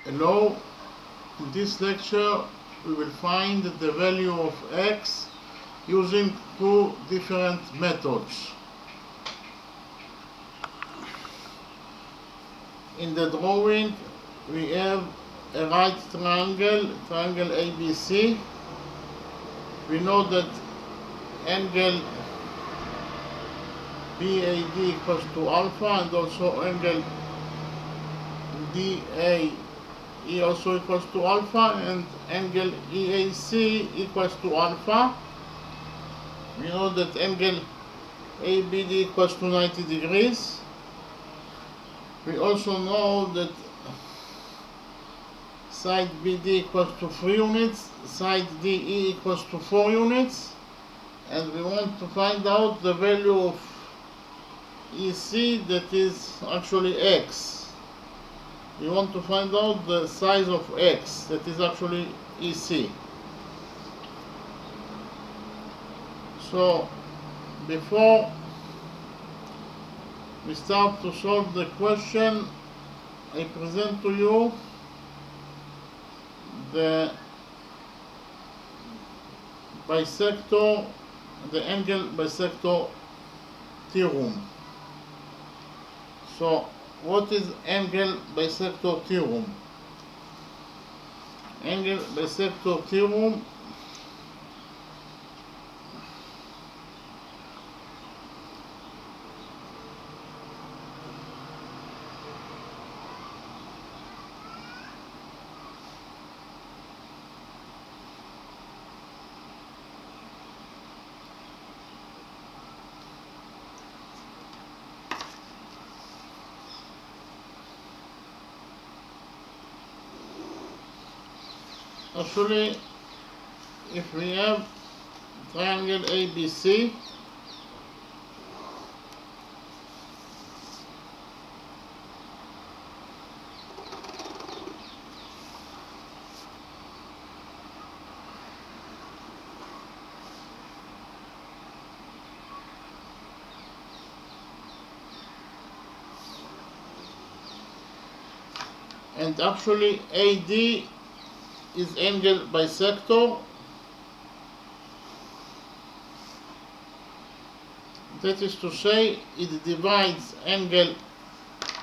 Hello, in this lecture we will find the value of x using two different methods. In the drawing we have a right triangle ABC. We know that angle BAD equals to alpha, and also angle DAE also equals to alpha, and angle EAC equals to alpha. We know that angle ABD equals to 90 degrees. We also know that side BD equals to 3 units, side DE equals to 4 units, and we want to find out the value of EC, that is actually x. We want to find out the size of x, that is actually EC. So before we start to solve the question, I present to you the bisector, the angle bisector theorem. So what is angle bisector theorem? Angle bisector theorem actually, if we have triangle ABC, and actually AD is angle bisector, that is to say it divides angle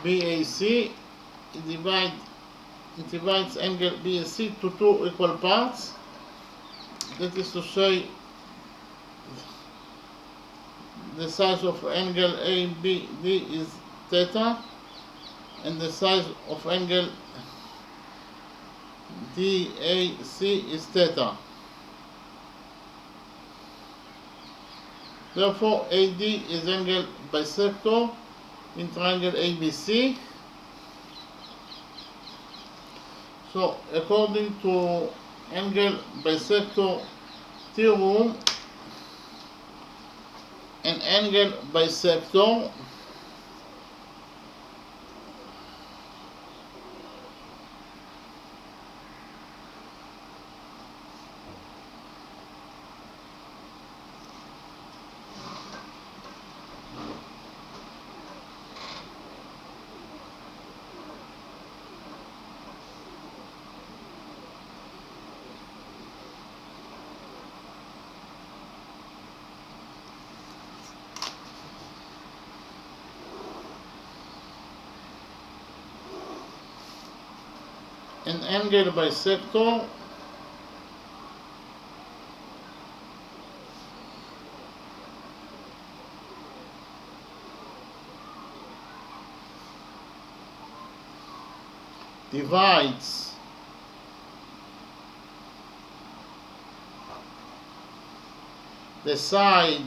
BAC, it divides angle BAC to two equal parts, that is to say the size of angle ABD is theta, and the size of angle DAC is theta. Therefore, AD is angle bisector in triangle ABC. So, according to angle bisector theorem, an angle bisector divides the side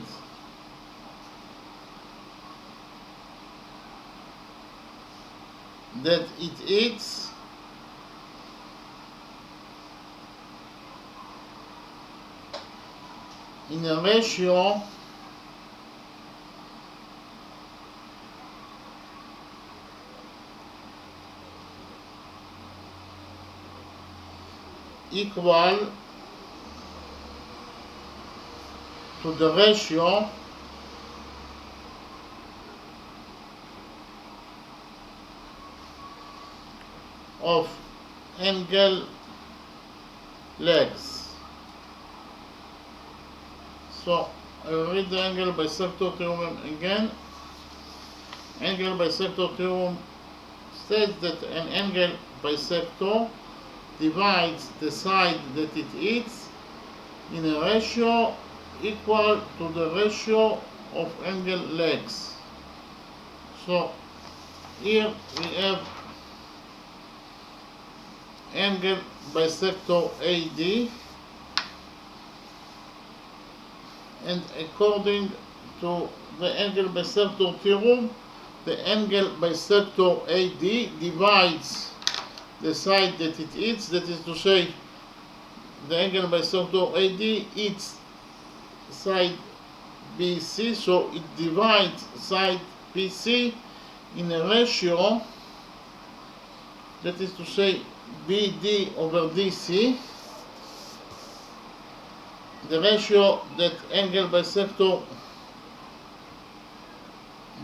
that it eats in a ratio equal to the ratio of angle legs. So I will read the angle bisector theorem again. Angle bisector theorem states that an angle bisector divides the side that it hits in a ratio equal to the ratio of angle legs. So here we have angle bisector AD, and according to the angle bisector theorem, the angle bisector AD divides the side that it hits, that is to say, the angle bisector AD hits side BC, so it divides side BC in a ratio, that is to say, BD over DC, the ratio that angle bisector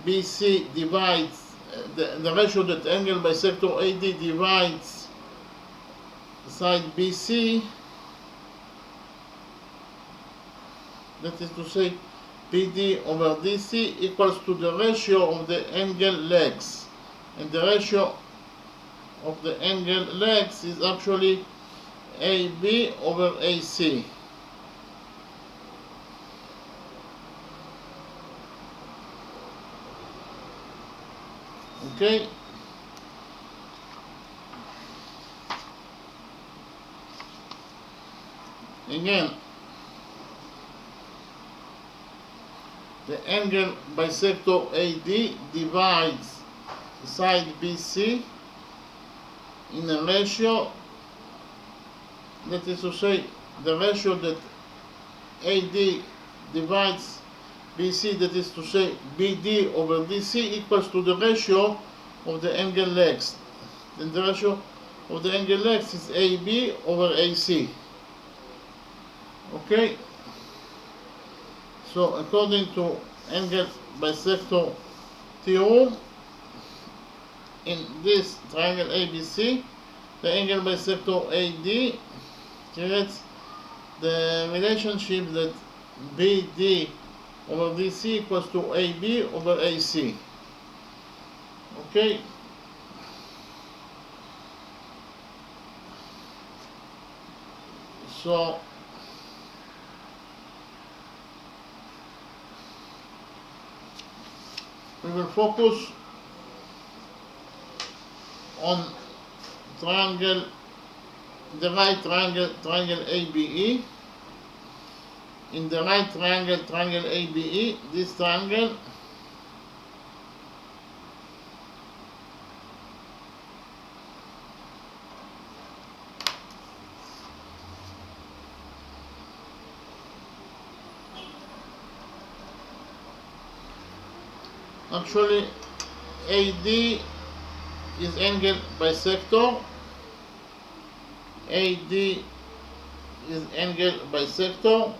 BC divides, the ratio that angle bisector AD divides side BC, that is to say BD over DC, equals to the ratio of the angle legs, and the ratio of the angle legs is actually AB over AC. Okay, again, the angle bisector AD divides side BC in a ratio, that is to say, the ratio that AD divides BC, that is to say BD over DC, equals to the ratio of the angle legs. Then the ratio of the angle legs is AB over AC. Okay? So according to angle bisector theorem, in this triangle ABC, the angle bisector AD creates the relationship that BD over DC equals to AB over AC. Okay? So we will focus on triangle, the right triangle, triangle ABE. In the right triangle, triangle ABE, this triangle actually AD is angle bisector. AD is angle bisector.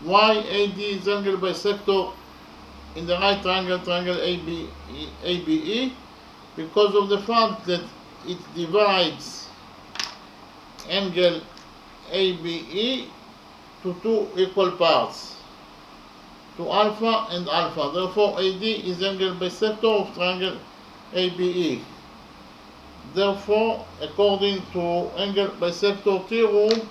Why AD is angle bisector in the right triangle, triangle ABE? Because of the fact that it divides angle ABE to two equal parts, to alpha and alpha. Therefore, AD is angle bisector of triangle ABE. Therefore, according to angle bisector theorem,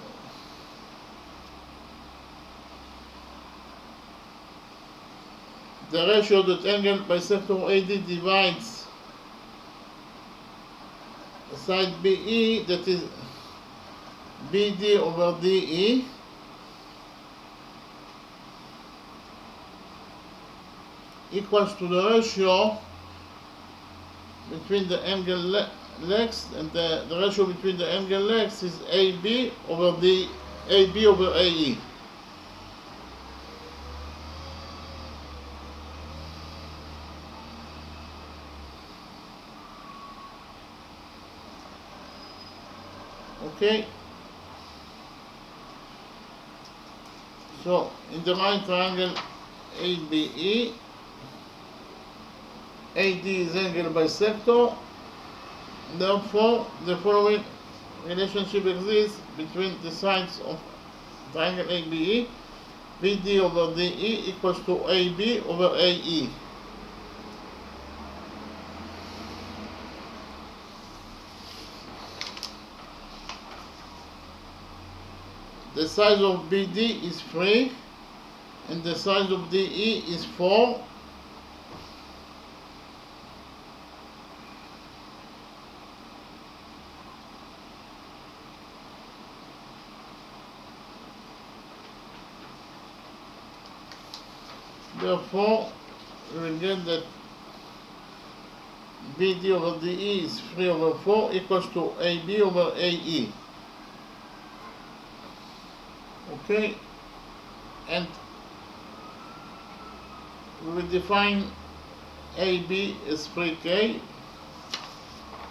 the ratio that angle bisector AD divides side BE, that is BD over DE, equals to the ratio between the angle legs, and the ratio between the angle legs is AB over AE. Okay? So in the right triangle ABE, AD is angle bisector. Therefore, the following relationship exists between the sides of triangle ABE. BD over DE equals to AB over AE. The size of BD is 3 and the size of DE is 4. Therefore, we will get that BD over DE is 3 over 4 equals to AB over AE. Okay, and we will define AB as 3K.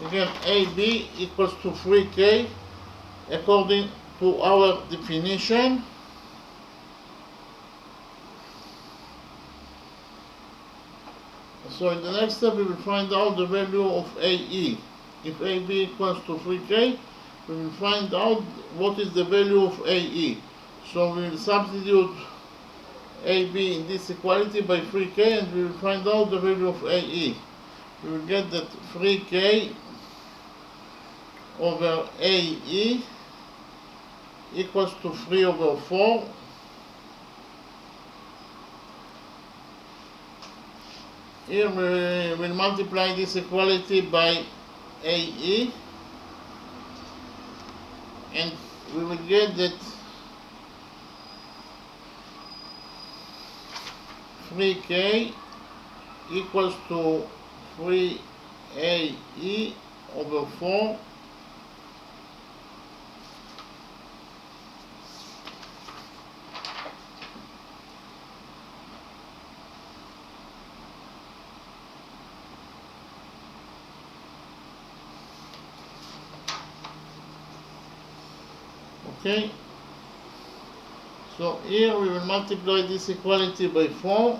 Again, AB equals to 3K according to our definition. So in the next step we will find out the value of AE. If AB equals to 3K, we will find out what is the value of AE. So we will substitute AB in this equality by 3K and we will find out the value of AE. We will get that 3K over AE equals to 3 over 4. Here we will multiply this equality by AE and we will get that 3K equals to 3AE over 4 . Okay, so here we will multiply this equality by 4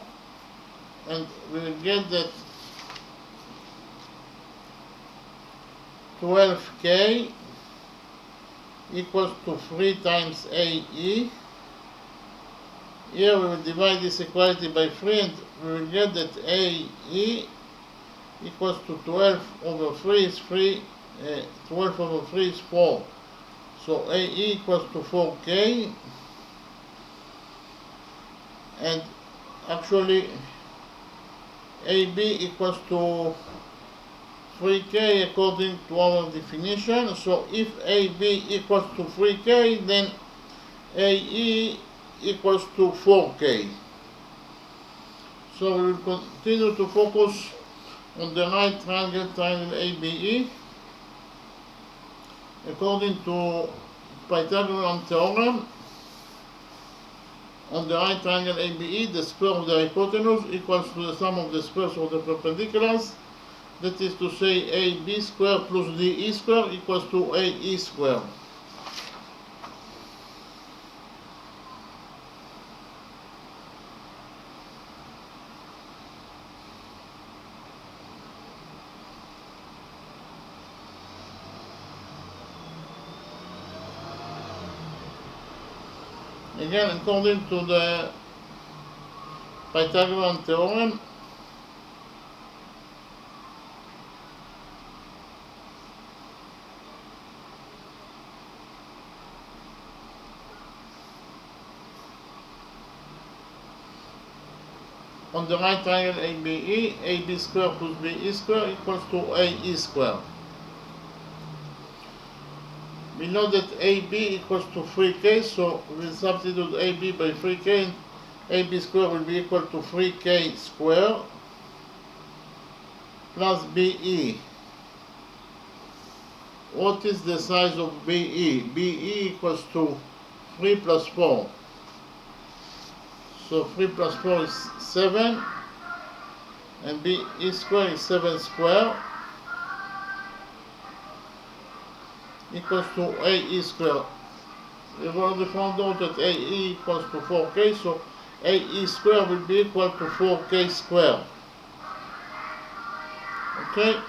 and we will get that 12K equals to 3 times AE. Here we will divide this equality by 3 and we will get that AE equals to 12 over 3 is 12 over 3 is 4. So AE equals to 4K, and actually AB equals to 3K according to our definition. So if AB equals to 3K, then AE equals to 4K. So we will continue to focus on the right triangle ABE. According to Pythagorean theorem, on the right triangle ABE, the square of the hypotenuse equals to the sum of the squares of the perpendiculars. That is to say, AB square plus DE square equals to AE square. Again, according to the Pythagorean theorem, on the right triangle ABE, AB square plus BE square equals to AE square. We know that AB equals to 3K, so we will substitute AB by 3K and AB square will be equal to 3K square plus BE. What is the size of BE? BE equals to 3 plus 4. So 3 plus 4 is 7 and BE square is 7 square equals to AE square. we've already found out that AE equals to 4k, so AE squared will be equal to 4k squared. Okay?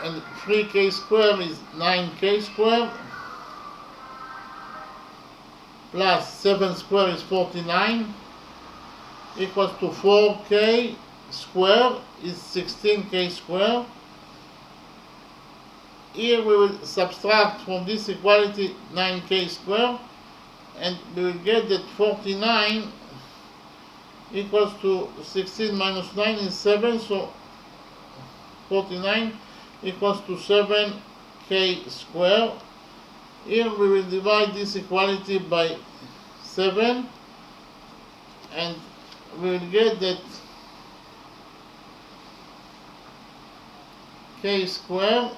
And 3k squared is 9k squared, plus 7 squared is 49, equals to 4k squared is 16k squared. Here we will subtract from this equality 9k squared, and we will get that 49 equals to 16 minus 9 is 7, so 49 equals to 7k squared. Here we will divide this equality by 7, and we will get that k squared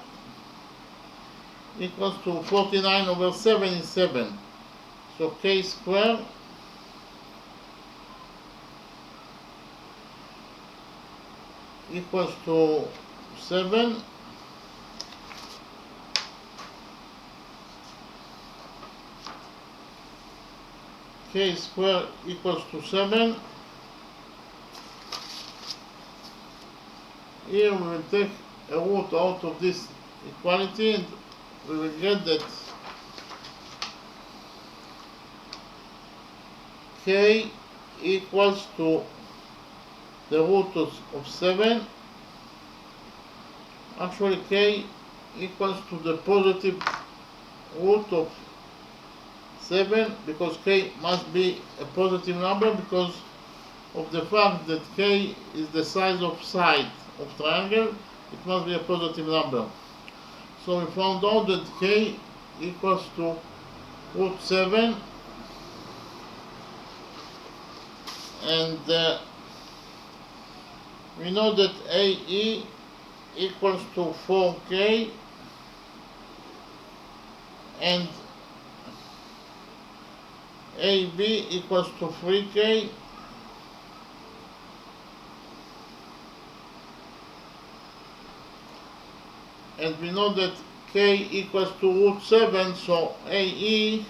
equals to 49 over 7 is 7. So k squared equals to 7. K squared equals to 7. Here we will take a root out of this equality, and we will get that k equals to the root of 7. Actually, k equals to the positive root of 7, because k must be a positive number because of the fact that k is the size of side of triangle. It must be a positive number. So we found out that k equals to root 7, and we know that AE equals to 4k, and AB equals to 3k, and we know that k equals to root 7, so AE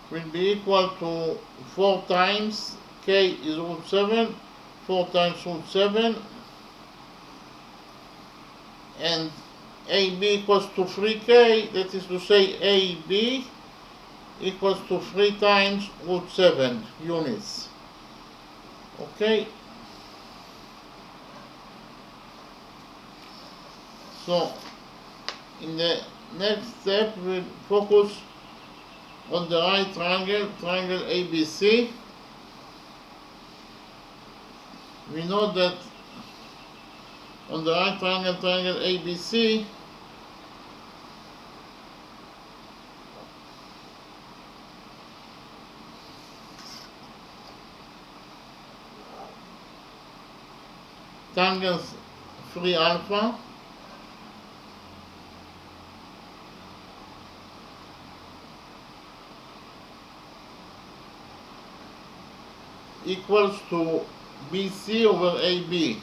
will be equal to 4 times k is root 7, 4 times root 7, and AB equals to 3k, that is to say AB equals to 3 times root 7 units. Okay? So, in the next step, we'll focus on the right triangle, triangle ABC. We know that on the right triangle, triangle ABC, tangents 3 alpha equals to BC over AB.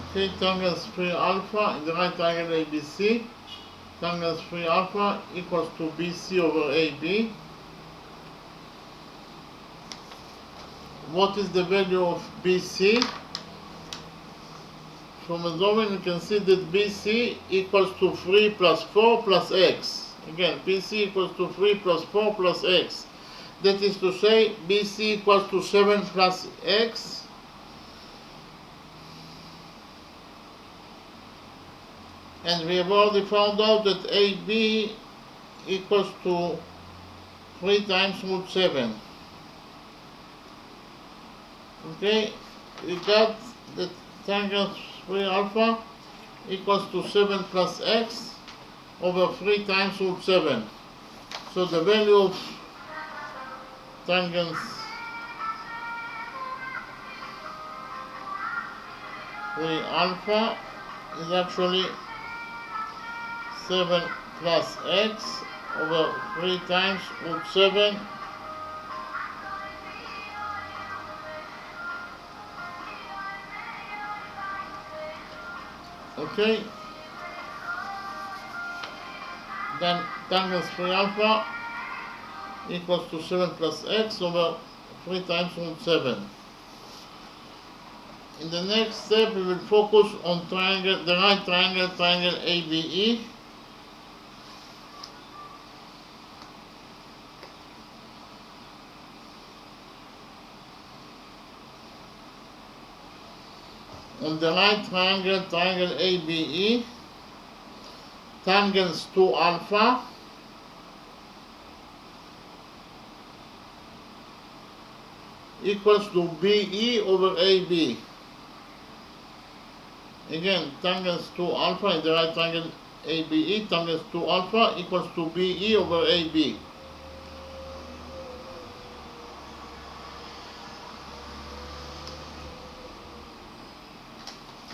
Okay, tangents 3 alpha in the right triangle ABC, tangents 3 alpha equals to BC over AB. What is the value of BC? From a drawing, you can see that BC equals to 3 plus 4 plus x. Again, BC equals to 3 plus 4 plus x. That is to say, BC equals to 7 plus x. And we have already found out that AB equals to 3 times root 7. Okay, we got that tangent 3 alpha equals to 7 plus x over 3 times root 7. So the value of tangents 3 alpha is actually 7 plus x over 3 times root 7. Okay, then tangent 3 alpha equals to 7 plus x over 3 times root 7. In the next step, we will focus on triangle, the right triangle, triangle ABE. On the right triangle, triangle ABE, tangents 2 alpha equals to BE over AB. Again, tangents 2 alpha in the right triangle ABE, tangents 2 alpha equals to BE over AB.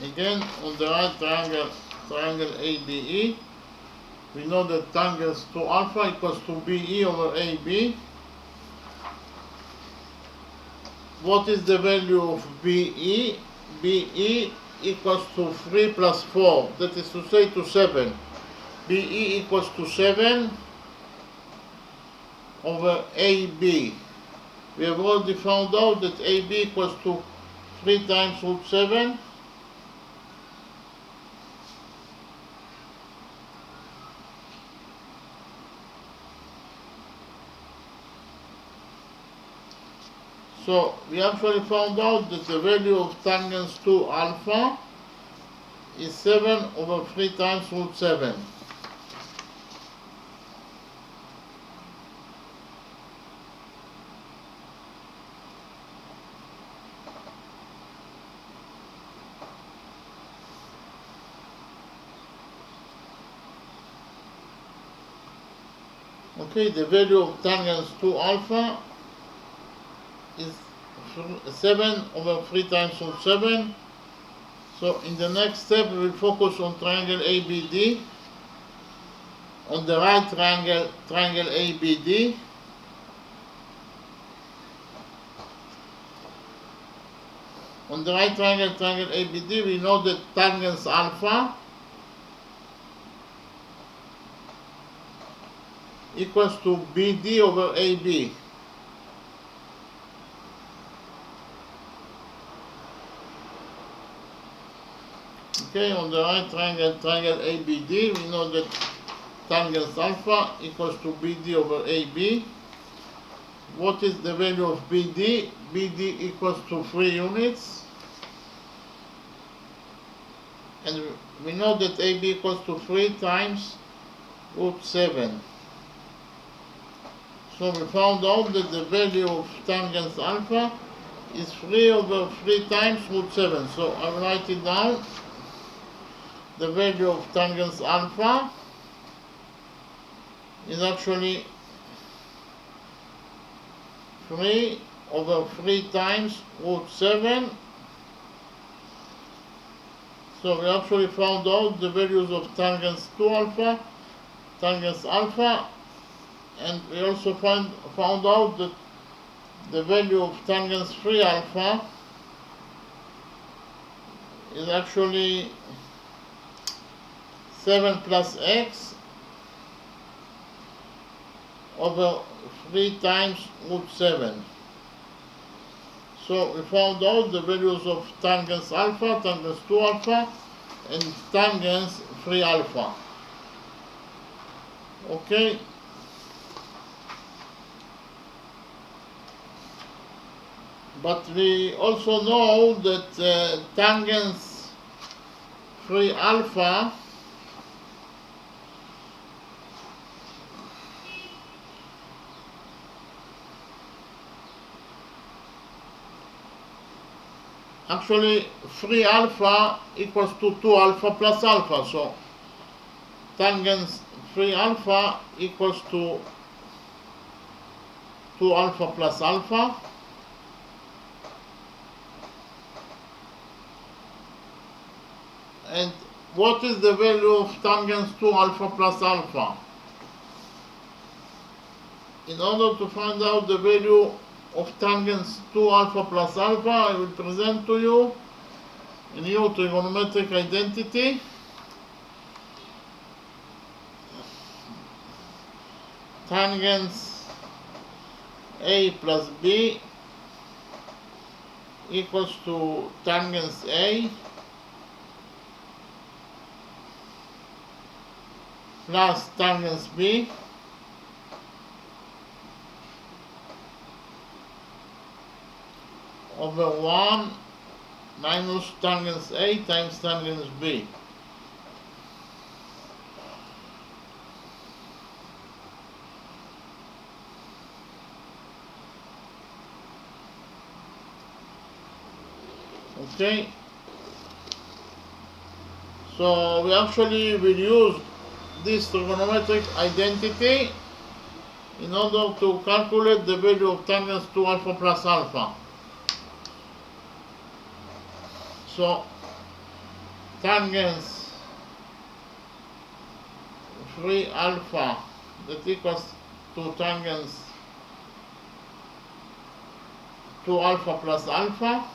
Again, on the right triangle, triangle ABE, we know that tangents 2 alpha equals to BE over AB. What is the value of BE? BE equals to 3 plus 4, that is to say to 7. BE equals to 7 over AB. We have already found out that AB equals to 3 times root 7. So we actually found out that the value of tangents 2 alpha is 7 over 3 times root 7. Okay, the value of tangents 2 alpha is 7 over 3 times root 7. So in the next step we will focus on triangle ABD. On the right triangle, triangle ABD, on the right triangle, triangle ABD, we know that tangents alpha equals to BD over AB. Okay, on the right triangle, triangle ABD, we know that tangents alpha equals to BD over AB. What is the value of BD? BD equals to 3 units. And we know that AB equals to 3 times root 7. So we found out that the value of tangents alpha is 3 over 3 times root 7. So I will write it down. The value of tangents alpha is actually 3 over 3 times root 7. So we actually found out the values of tangents 2 alpha, tangents alpha, and we also found out that the value of tangents 3 alpha is actually 7 plus x over 3 times root 7. So we found out the values of tangents alpha, tangents 2 alpha, and tangents 3 alpha. Okay. But we also know that tangents 3 alpha actually 3 alpha equals to 2 alpha plus alpha. So tangents 3 alpha equals to 2 alpha plus alpha. And what is the value of tangent 2 alpha plus alpha? In order to find out the value of tangent 2 alpha plus alpha, I will present to you a new trigonometric identity. Tangents A plus B equals to tangents A plus tangents B over 1 minus tangents A times tangents B. Okay, so we actually will use this trigonometric identity in order to calculate the value of tangents 2 alpha plus alpha. So tangents 3 alpha, that equals to tangents 2 alpha plus alpha,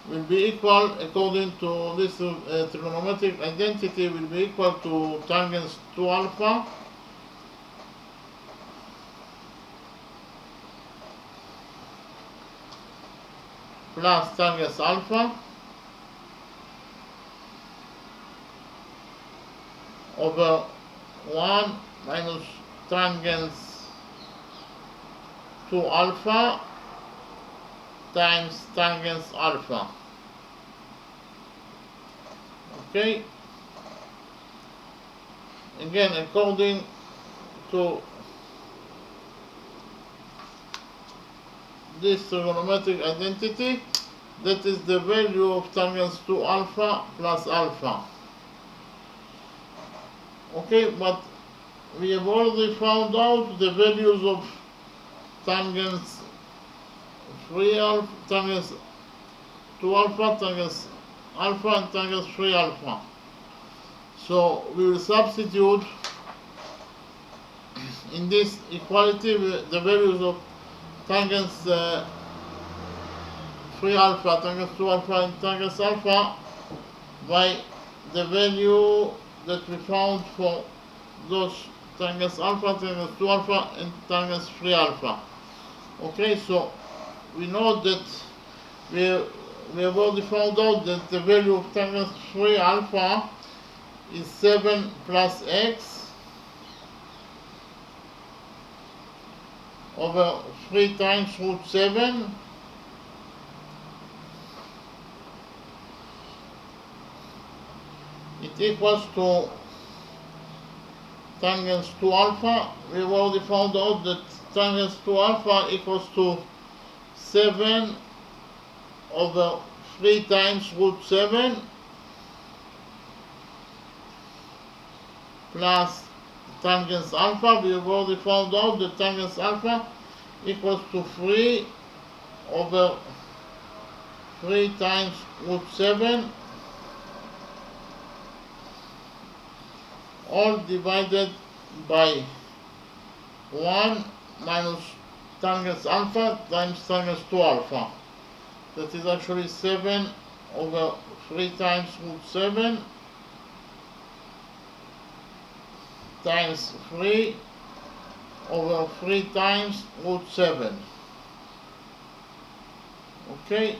will be equal, according to this trigonometric identity, will be equal to tangents 2 alpha plus tangents alpha over 1 minus tangents 2 alpha times tangents alpha. Okay, again, according to this trigonometric identity, that is the value of tangents 2 alpha plus alpha. Okay, but we have already found out the values of tangents 3 alpha, tangents 2 alpha, tangents alpha, and tangents 3 alpha. So we will substitute in this equality the values of tangents 3 alpha, tangents 2 alpha, and tangents alpha by the value that we found for those tangents alpha, tangents 2 alpha, and tangents 3 alpha. Okay, so we know that we have already found out that the value of tangents 3 alpha is 7 plus x over 3 times root 7 it equals to tangents 2 alpha. We have already found out that tangents 2 alpha equals to 7 over 3 times root 7 plus tangents alpha. We have already found out that tangents alpha equals to 3 over 3 times root 7 all divided by 1 minus tangents alpha times tangents 2 alpha. That is actually 7 over 3 times root 7 times 3 over 3 times root 7. Okay,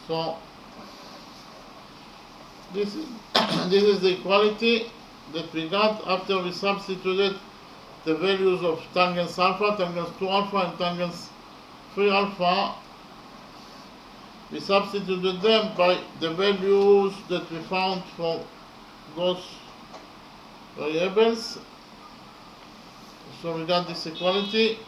so this is this is the equality that we got after we substituted the values of tangents alpha, tangents 2 alpha, and tangents 3 alpha. We substituted them by the values that we found for those variables. So we got this equality.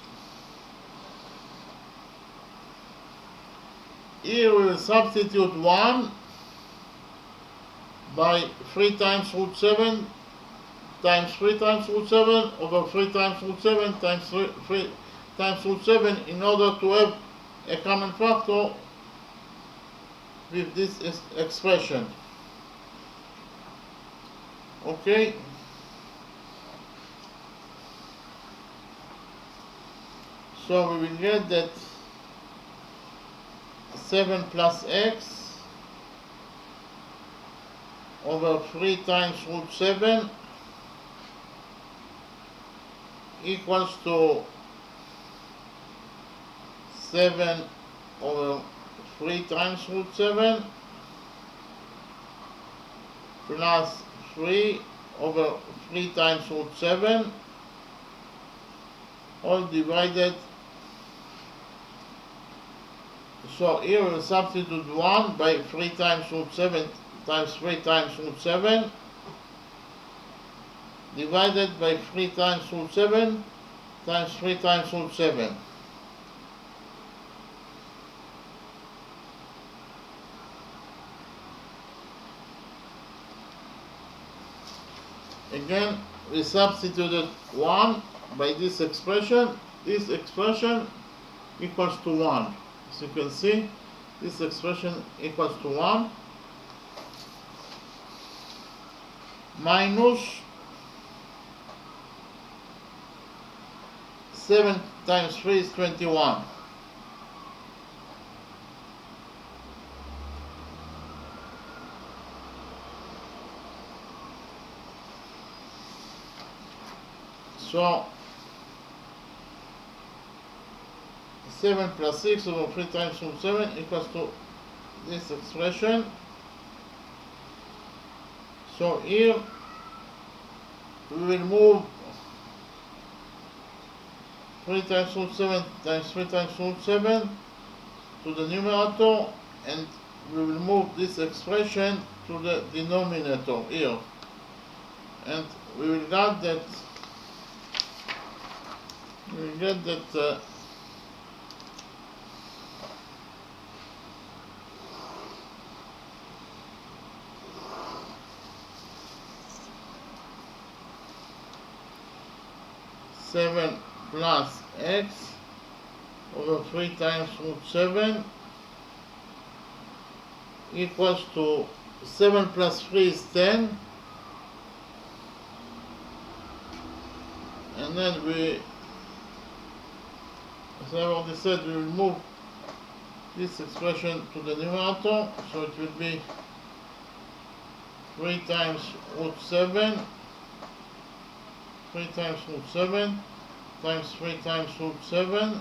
Here we will substitute 1 by 3 times root 7 times 3 times root 7 over 3 times root 7 times 3 times root 7 in order to have a common factor with this expression. Okay, so we will get that 7 plus x over 3 times root 7 equals to 7 over 3 times root 7 plus 3 over 3 times root 7 all divided. So here we will substitute 1 by 3 times root 7 times 3 times root 7 divided by 3 times root 7 times 3 times root 7. Again, we substituted 1 by this expression. This expression equals to 1. As you can see, this expression equals to 1 minus 7 times 3 is 21. So 7 plus 6 over 3 times root 7 equals to this expression. So here we will move 3 times root 7 times 3 times root 7 to the numerator, and we will move this expression to the denominator here, and we will get that 7 plus x over 3 times root 7 equals to 7 plus 3 is 10, and then we, as I already said, we will move this expression to the numerator, so it will be 3 times root 7 3 times root 7 times 3 times root 7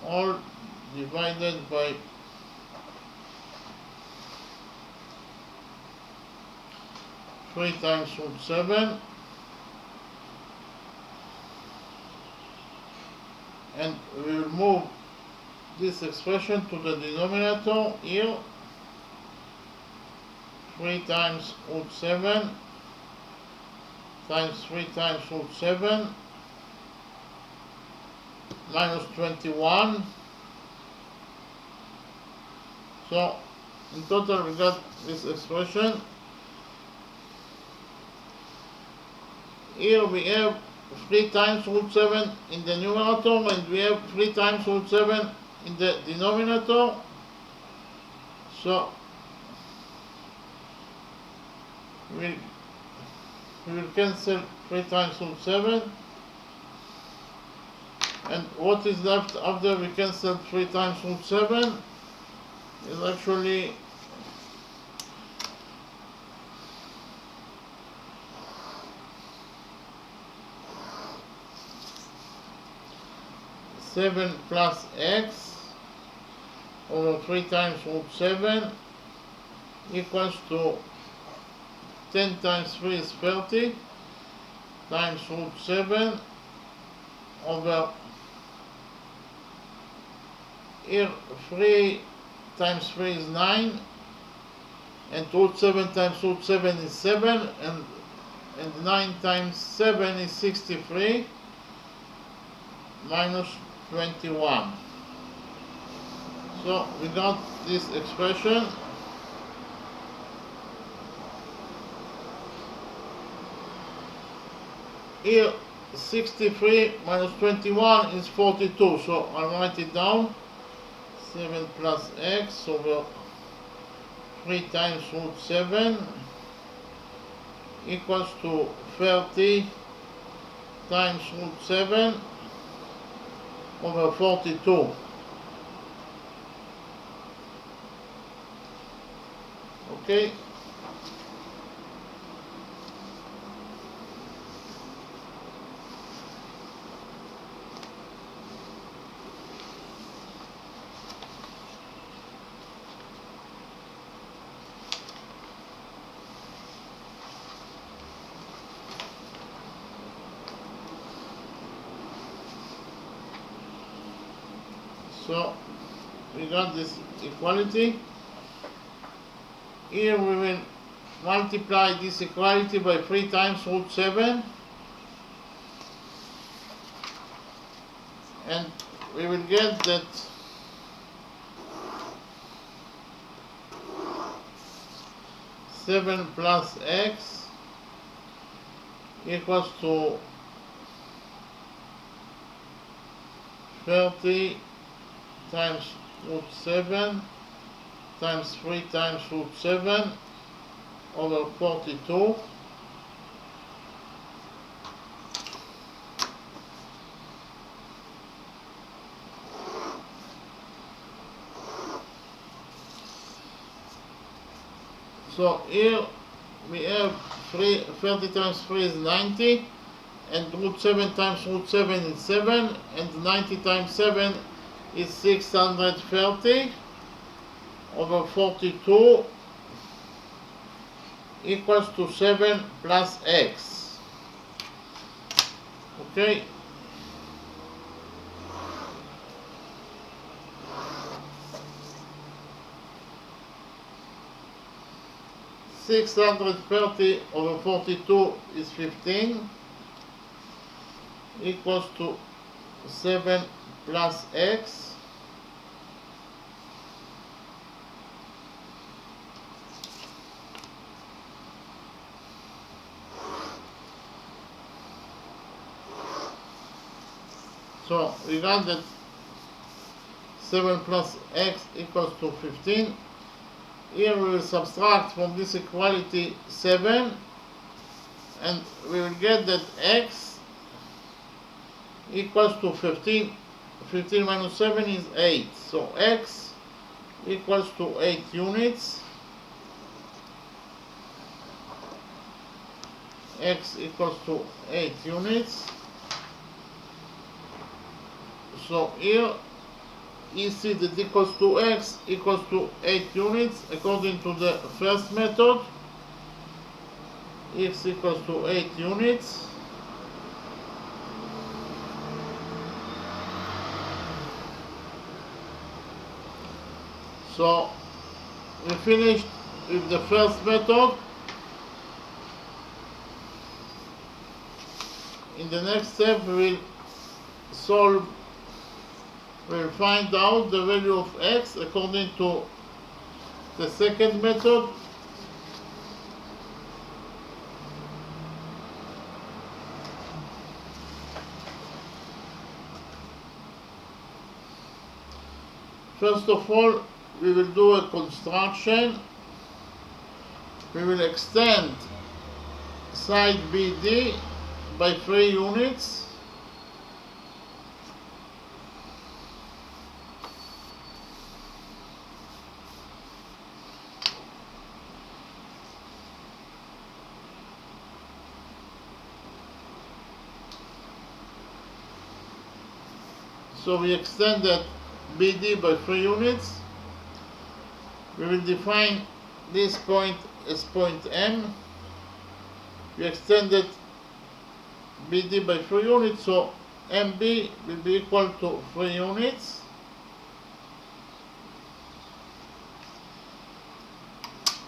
all divided by 3 times root 7, and we will move this expression to the denominator here. 3 times root 7 times 3 times root 7 minus 21. So in total we got this expression. Here we have 3 times root 7 in the numerator, and we have 3 times root 7 in the denominator. So we will cancel 3 times root 7, and what is left after we cancel 3 times root 7 is actually 7 plus x over 3 times root 7 equals to 10 times 3 is 30 times root 7 over here 3 times 3 is 9, and root 7 times root 7 is 7, and 9 times 7 is 63 minus 21. So we got this expression. Here 63 minus 21 is 42, so I'll write it down. 7 plus x over 3 times root 7 equals to 30 times root 7 over 42. Okay. So we got this equality. Here we will multiply this equality by 3 times root 7, and we will get that seven plus x equals to 30 times root 7 times 3 times root 7 over 42. So here we have 30 times 3 is 90, and root 7 times root 7 is 7, and 90 times 7 is 630 over 42 equals to 7 plus x. Okay. (630) over 42 is 15 equals to 7 plus x. So we got that 7 plus x equals to 15. Here we will subtract from this equality 7, and we will get that x equals to 15. 15 minus 7 is 8. So x equals to 8 units. X equals to 8 units. So here you see that equals to x equals to 8 units according to the first method. X equals to 8 units. So we finished with the first method. In the next step we will find out the value of x according to the second method. First of all, we will do a construction. We will extend side BD by 3 units. So we extended BD by 3 units. We will define this point as point M. We extended BD by 3 units, so MB will be equal to 3 units.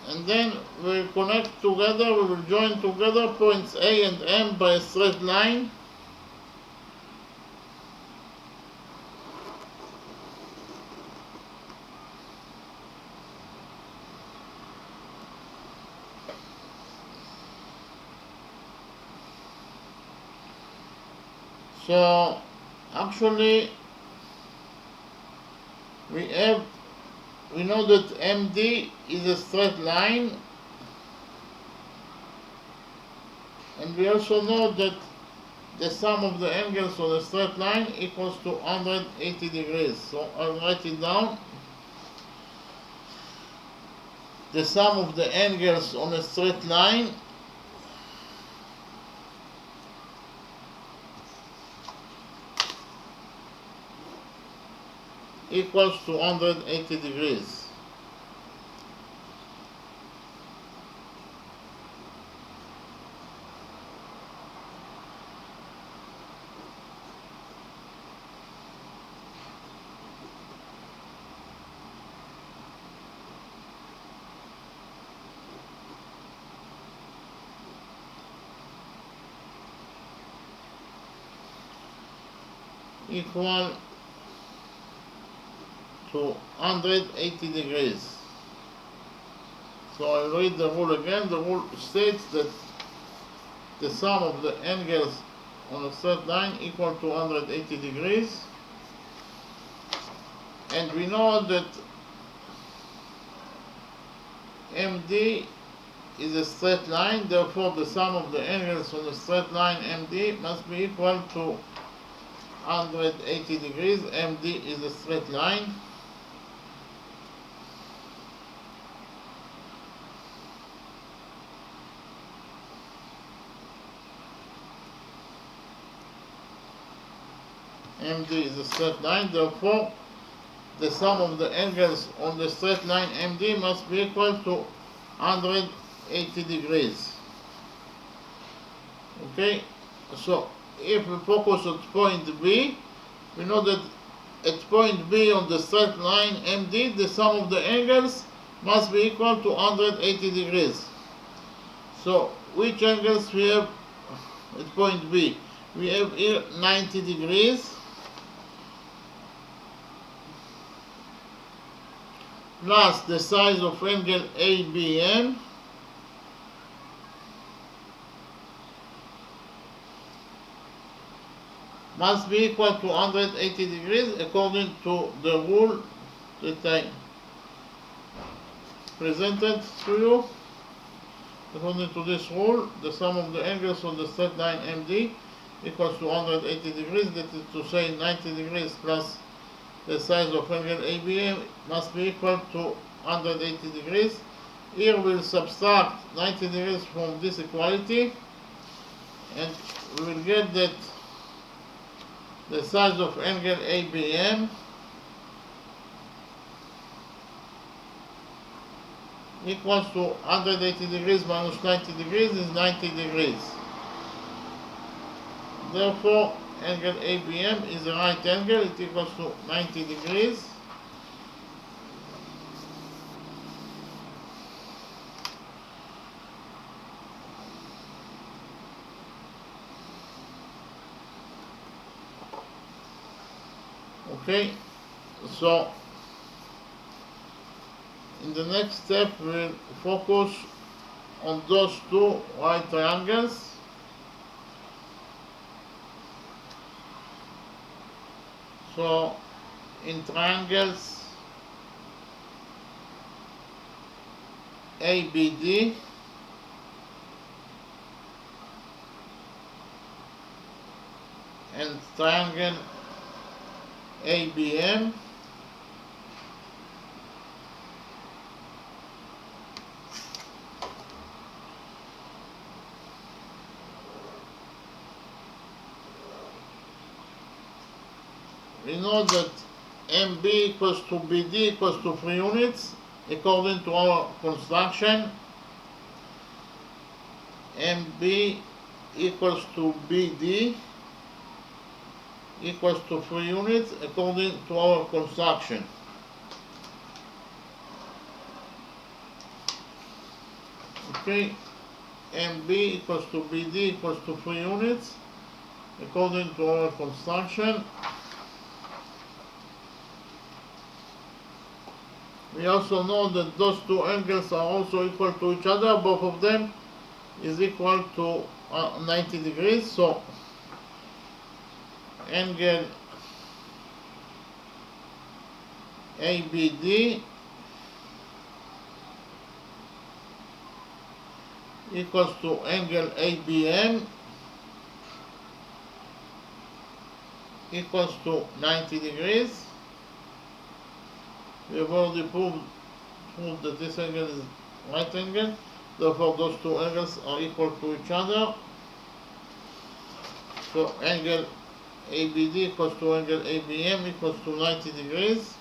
And then we will connect together, we will join together points A and M by a straight line. So actually we we know that MD is a straight line, and we also know that the sum of the angles on a straight line equals to 180 degrees. So I'll write it down. The sum of the angles on a straight line equals to 180 degrees. Equal to 180 degrees. So I'll read the rule again. The rule states that the sum of the angles on a straight line equal to 180 degrees. And we know that MD is a straight line, therefore the sum of the angles on a straight line MD must be equal to 180 degrees. MD is a straight line. MD is a straight line, therefore the sum of the angles on the straight line MD must be equal to 180 degrees. Okay, so if we focus at point B, we know that at point B on the straight line MD, the sum of the angles must be equal to 180 degrees. So which angles we have at point B? We have here 90 degrees plus the size of angle ABM must be equal to 180 degrees according to the rule that I presented to you. According to this rule, the sum of the angles on the straight line MD equals to 180 degrees. That is to say 90 degrees plus the size of angle ABM must be equal to 180 degrees. Here we'll subtract 90 degrees from this equality, and we will get that the size of angle ABM equals to 180 degrees minus 90 degrees is 90 degrees. Therefore, angle ABM is a right angle. It equals to 90 degrees. Okay, so in the next step we'll focus on those two right triangles. So in triangles ABD and triangle ABM, we know that MB equals to BD equals to 3 units according to our construction. MB equals to BD equals to 3 units according to our construction. Okay, MB equals to BD equals to 3 units according to our construction. We also know that those two angles are also equal to each other. Both of them is equal to 90 degrees. So angle ABD equals to angle ABM equals to 90 degrees. We have already proved that this angle is right angle, therefore those two angles are equal to each other. So angle ABD equals to angle ABM equals to 90 degrees.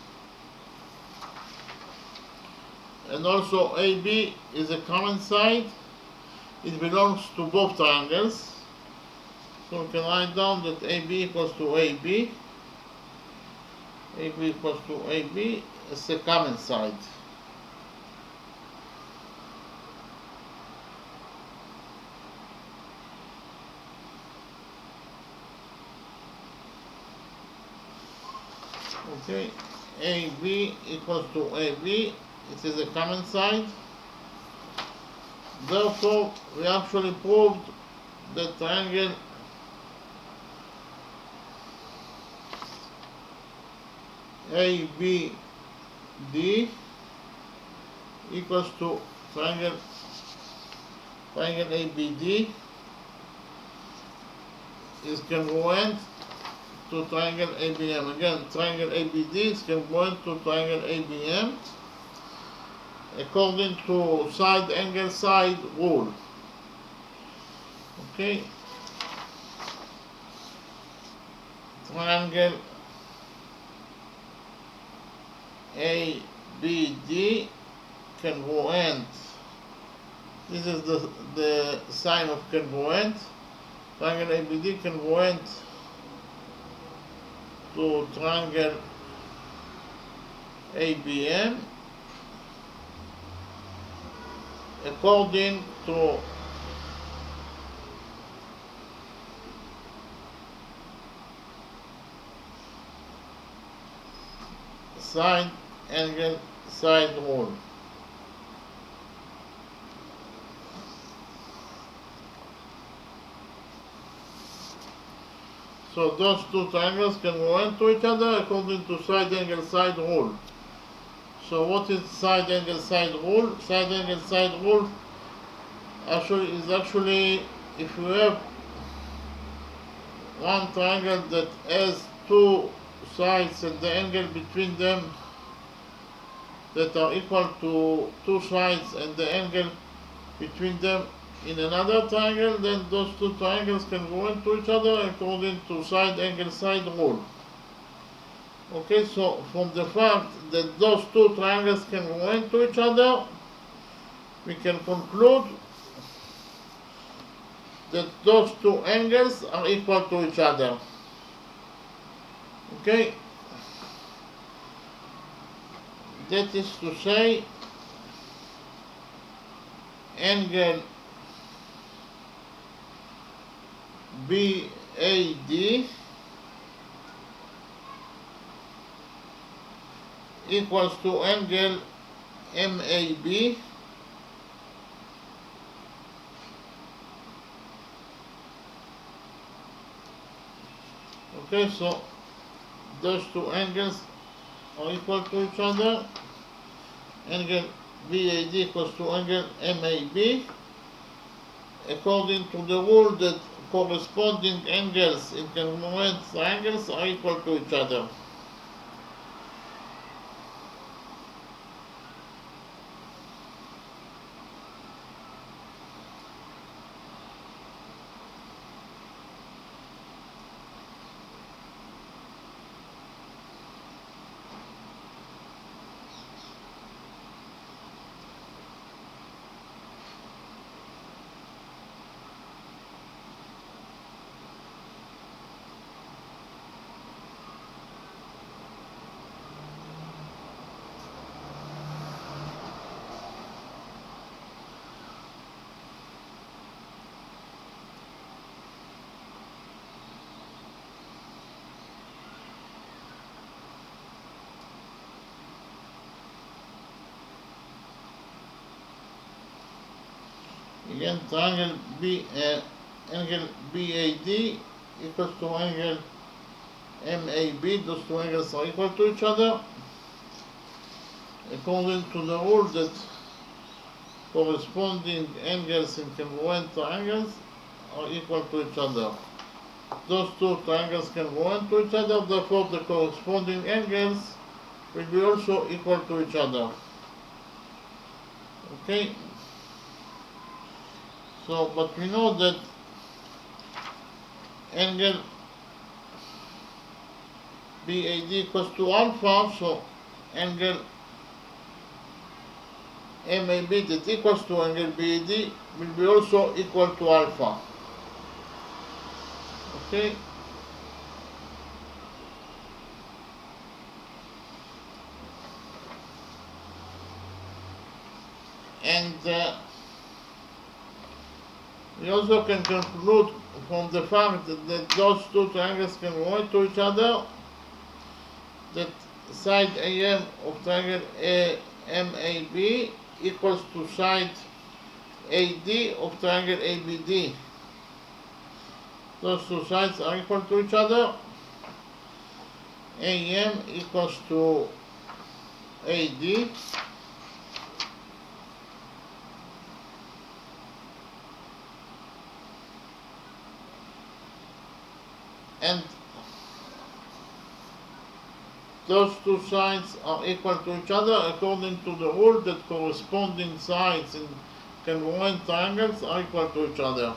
And also AB is a common side. It belongs to both triangles. So we can write down that AB equals to AB. AB equals to AB. It's a common side. Okay, AB equals to AB. It is a common side. Therefore, we actually proved that triangle ABD equals to triangle ABD is congruent to triangle ABM. Again, triangle ABD is congruent to triangle ABM according to side angle side rule. Okay, triangle ABD congruent. This is the sign of congruent. Triangle ABD congruent to triangle ABM according to side angle side rule. So those two triangles can go into each other according to side angle side rule. So what is side angle side rule? Side angle side rule actually if you have one triangle that has two sides and the angle between them that are equal to two sides and the angle between them in another triangle, then those two triangles can go into each other according to side angle side rule. Okay, so from the fact that those two triangles can go into each other, we can conclude that those two angles are equal to each other. Okay, that is to say, angle BAD equals to angle MAB okay, so those two angles are equal to each other. Angle BAD equals to angle MAB according to the rule that corresponding angles in congruent triangles are equal to each other. Again, triangle angle BAD equals to angle MAB. Those two angles are equal to each other. according to the rule that corresponding angles in congruent triangles are equal to each other. Those two triangles congruent to each other, therefore the corresponding angles will be also equal to each other. Okay? So, but we know that angle BAD equals to alpha, so angle MAB that equals to angle BAD will be also equal to alpha. Okay? And we also can conclude from the fact that those two triangles can congruent to each other that side AM of triangle MAB equals to side AD of triangle ABD. Those two sides are equal to each other. AM equals to AD. And those two sides are equal to each other according to the rule that corresponding sides in congruent triangles are equal to each other.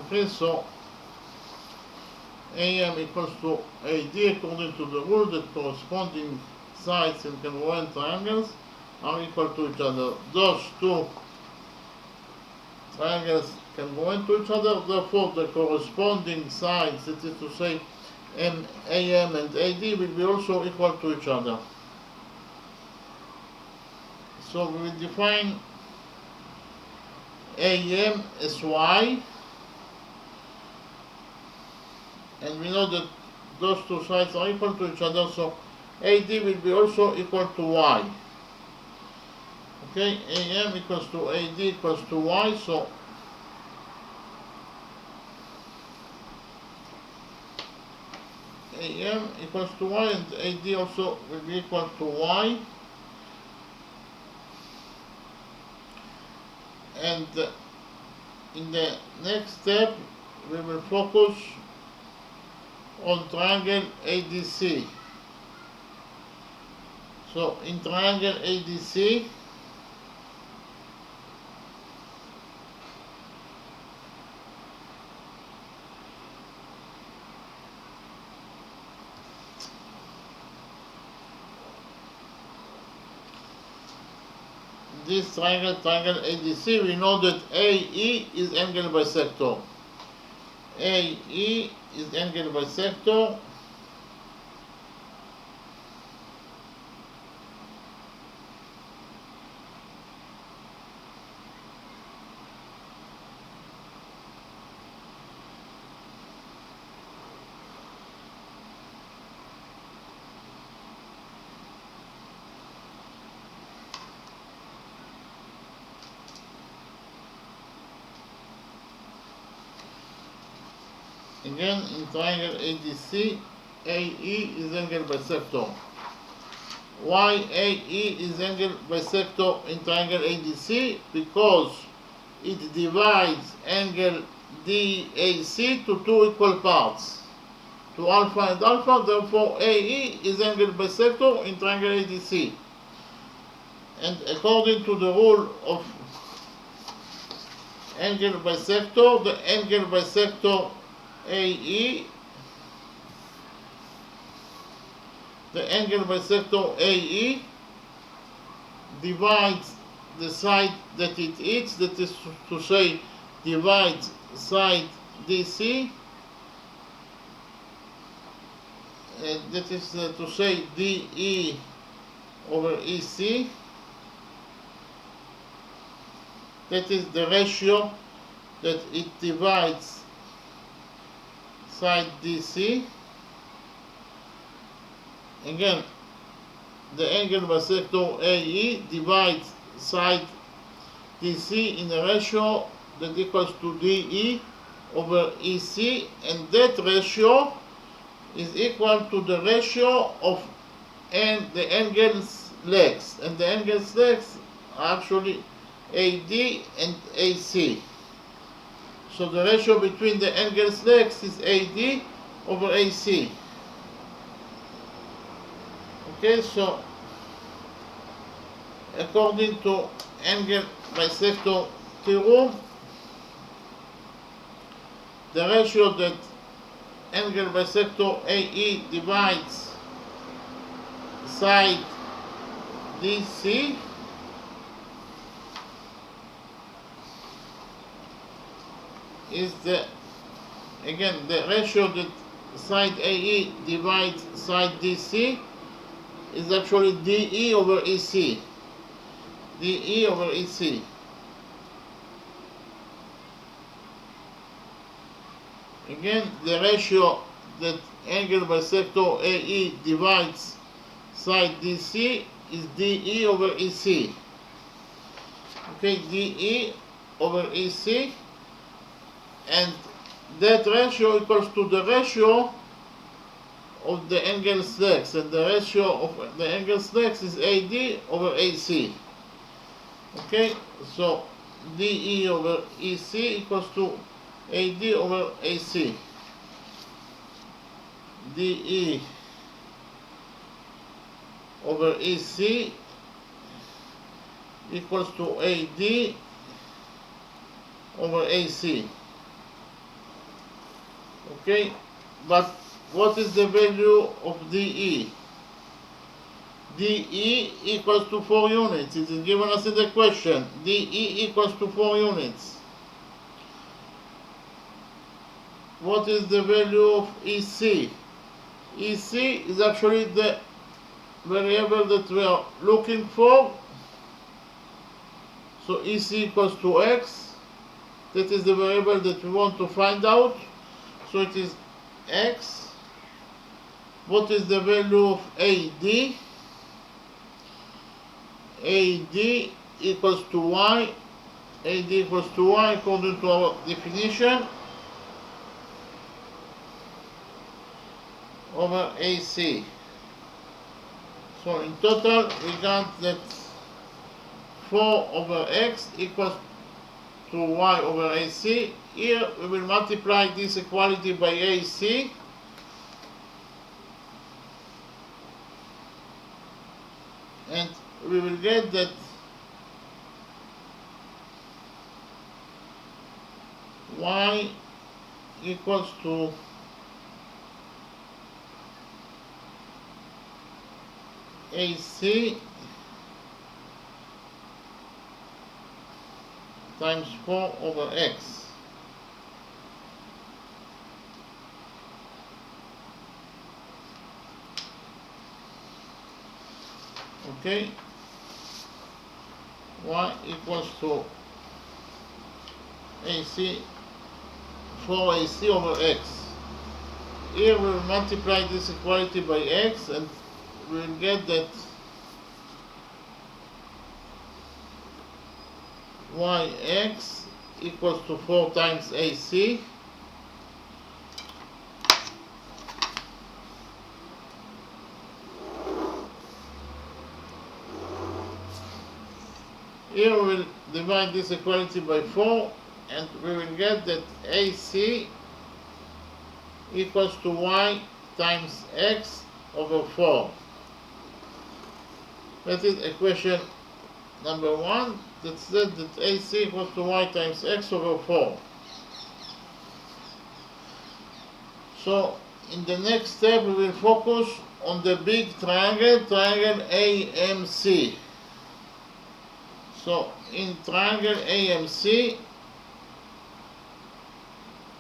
Okay, so AM equals to AD according to the rule that corresponding sides in congruent triangles are equal to each other. Those two triangles congruent to each other, therefore the corresponding sides, that is to say AM and AD, will be also equal to each other. So we will define AM as Y, and we know that those two sides are equal to each other, so AD will be also equal to Y. Okay, AM equals to AD equals to Y, so AM equals to Y and AD also will be equal to Y. And in the next step we will focus on triangle ADC. So in triangle ADC, this triangle ADC, we know that AE is angle bisector. AE is angle bisector. Again, in triangle ADC, AE is angle bisector. Why AE is angle bisector in triangle ADC? Because it divides angle DAC to two equal parts, to alpha and alpha, therefore AE is angle bisector in triangle ADC. And according to the rule of angle bisector, the angle bisector AE, the angle bisector AE divides the side that it hits, that is to say, divides side DC, that is to say DE over EC. That is the ratio that it divides side DC. Again, the angle bisector AE divides side DC in a ratio that equals to DE over EC, and that ratio is equal to the ratio of the angle's legs, and the angle's legs are actually AD and AC. So the ratio between the angle's legs is AD over AC. Okay, so according to angle bisector theorem, the ratio that angle bisector AE divides side DC is the ratio that side AE divides side DC is actually DE over EC. DE over EC. Again, the ratio that angle bisector AE divides side DC is DE over EC. Okay, DE over EC, and that ratio equals to the ratio of the angle's legs, and the ratio of the angle's legs is AD over AC. Okay, so DE over EC equals to AD over AC. DE over EC equals to AD over AC. Okay, but what is the value of DE? DE equals to 4 units. It is given us in the question. DE equals to 4 units. What is the value of EC? EC is actually the variable that we are looking for. So EC equals to X. That is the variable that we want to find out. So it is X. What is the value of AD? AD equals to Y. AD equals to Y according to our definition over AC. So in total we got that 4 over X equals to Y over AC. Here we will multiply this equality by AC. And we will get that Y equals to AC times 4 over X. Okay, Y equals to AC, 4AC over X. Here we will multiply this equality by X, and we will get that Yx equals to 4 times AC Here we will divide this equality by 4, and we will get that AC equals to Y times X over 4. That is equation number 1 that said that AC equals to Y times X over 4. So in the next step we will focus on the big triangle, triangle AMC. So in triangle AMC,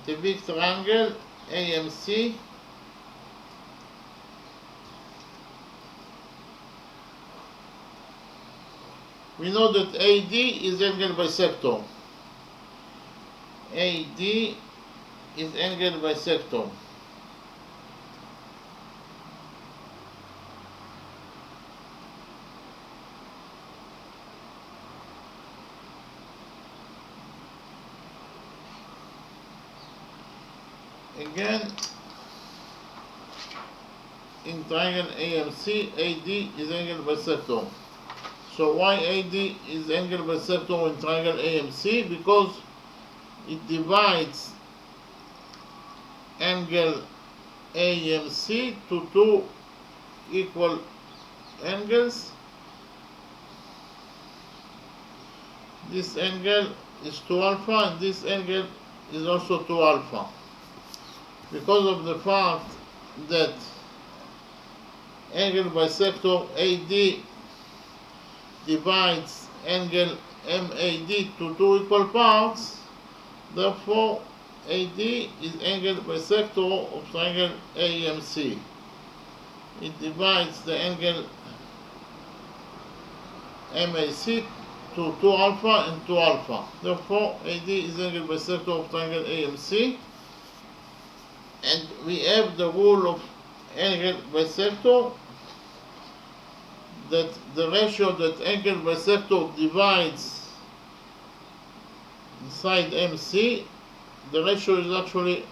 the big triangle AMC, we know that AD is angle bisector. AD is angle bisector. Again, in triangle AMC, AD is angle bisector. So why AD is angle bisector in triangle AMC? Because it divides angle AMC to two equal angles. This angle is 2 alpha and this angle is also 2 alpha. Because of the fact that angle bisector AD divides angle MAD to two equal parts, therefore AD is angle bisector of triangle AMC. It divides the angle MAC to 2 alpha and 2 alpha. Therefore AD is angle bisector of triangle AMC. And we have the rule of angle bisector, that the ratio that angle bisector divides side MC, the ratio is actually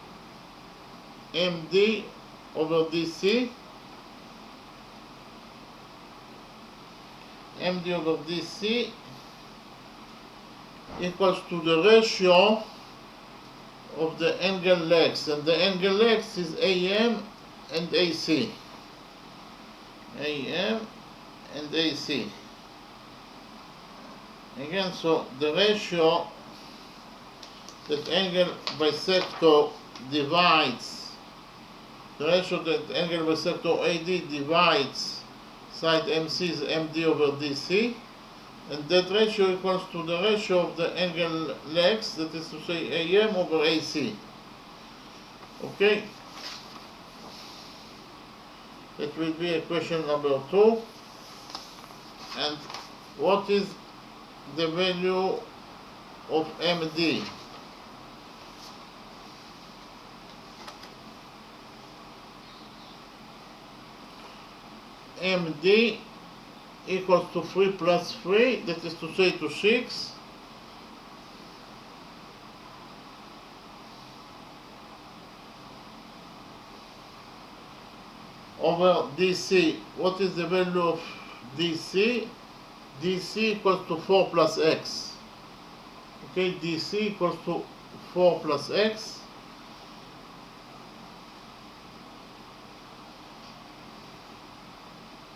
MD over DC. MD over DC equals to the ratio of the angle legs, and the angle legs is AM and AC. AM and AC. Again, so the ratio that angle bisector divides, the ratio that angle bisector AD divides side MC is MD over DC, and that ratio equals to the ratio of the angle legs, that is to say AM over AC. Okay? That will be equation number 2. And what is the value of MD? MD equals to 3 plus 3, that is to say to 6, over DC. What is the value of DC? DC equals to 4 plus X. Okay, DC equals to 4 plus X.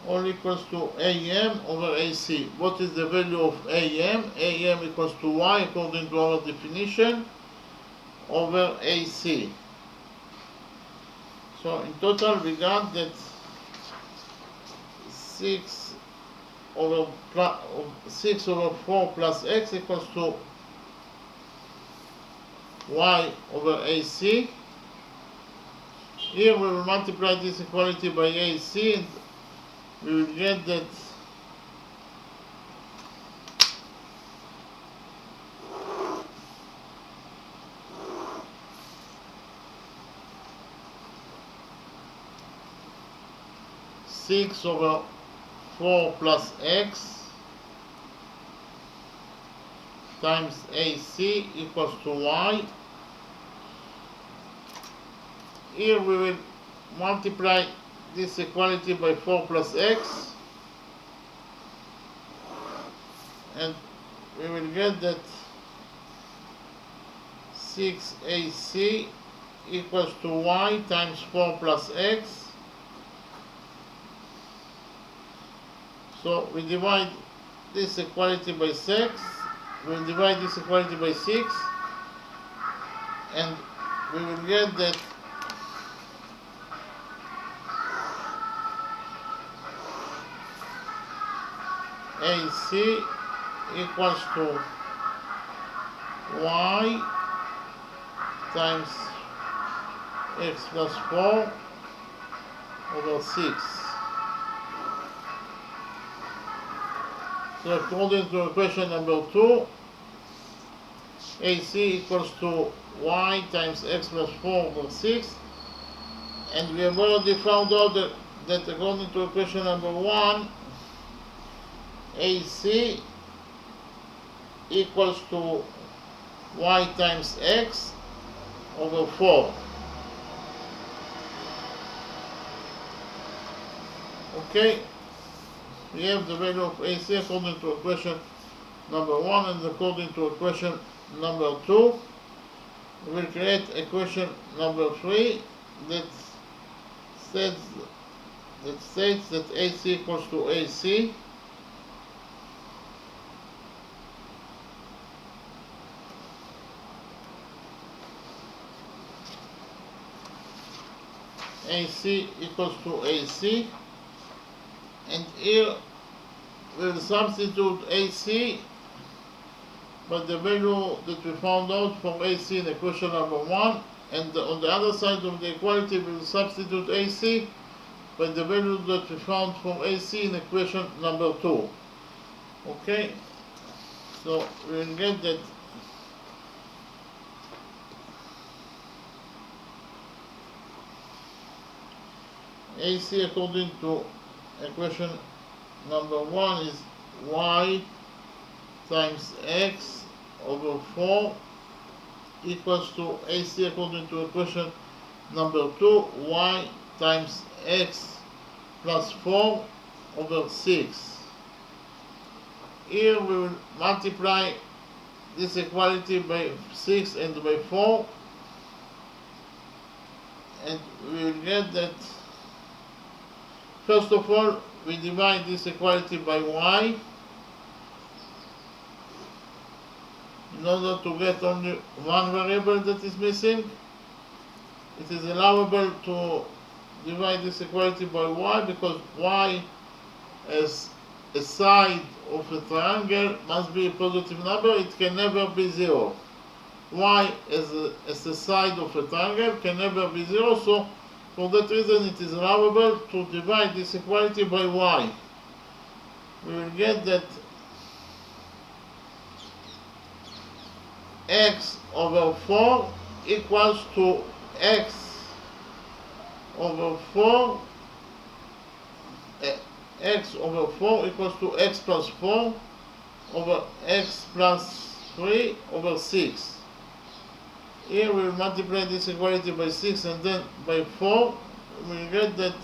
All equals to AM over AC. What is the value of AM? AM equals to Y according to our definition over AC. So in total we got that 6 over 4 plus X equals to Y over AC. Here we will multiply this equality by AC and we will get that six over 4 plus X times AC equals to Y. Here we will multiply this equality by 4 plus X and we will get that 6AC equals to Y times 4 plus X. So we divide this equality by 6, we'll divide this equality by 6 and we will get that AC equals to y times x plus 4 over 6. So according to equation number 2, AC equals to y times x plus 4 over 6, and we have already found out that according to equation number 1, AC equals to y times x over 4. Okay, we have the value of AC according to equation number 1, and according to equation number 2, we will create equation number 3 that states that AC equals to AC AC equals to AC, and here we will substitute AC by the value that we found out from AC in equation number 1, and on the other side of the equality we will substitute AC by the value that we found from AC in equation number 2. Okay, so we will get that AC according to equation number 1 is y times x over 4 equals to AC according to equation number 2, y times x plus 4 over 6. Here we will multiply this equality by 6 and by 4, and we will get that first of all we divide this equality by y in order to get only one variable that is missing. It is allowable to divide this equality by y because y as a side of a triangle must be a positive number. It can never be 0. Y as a side of a triangle can never be 0, so for that reason it is allowable to divide this equality by y. We will get that x over 4 equals to x over 4 x over 4 equals to x plus 4 over x plus 3 over 6. Here we will multiply this equality by 6 and then by 4. We will get that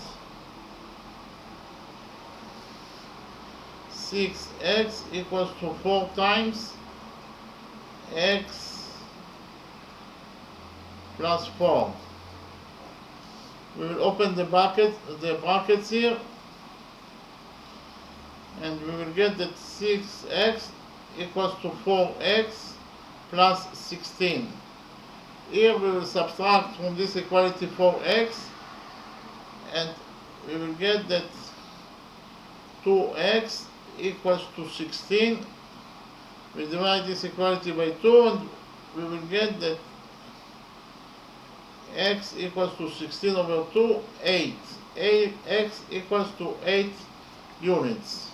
6x equals to 4 times x plus 4. We will open the brackets here, and we will get that 6x equals to 4x plus 16. Here we will subtract from this equality 4x, and we will get that 2x equals to 16. We divide this equality by 2, and we will get that x equals to 16 over 2, 8. X equals to 8 units.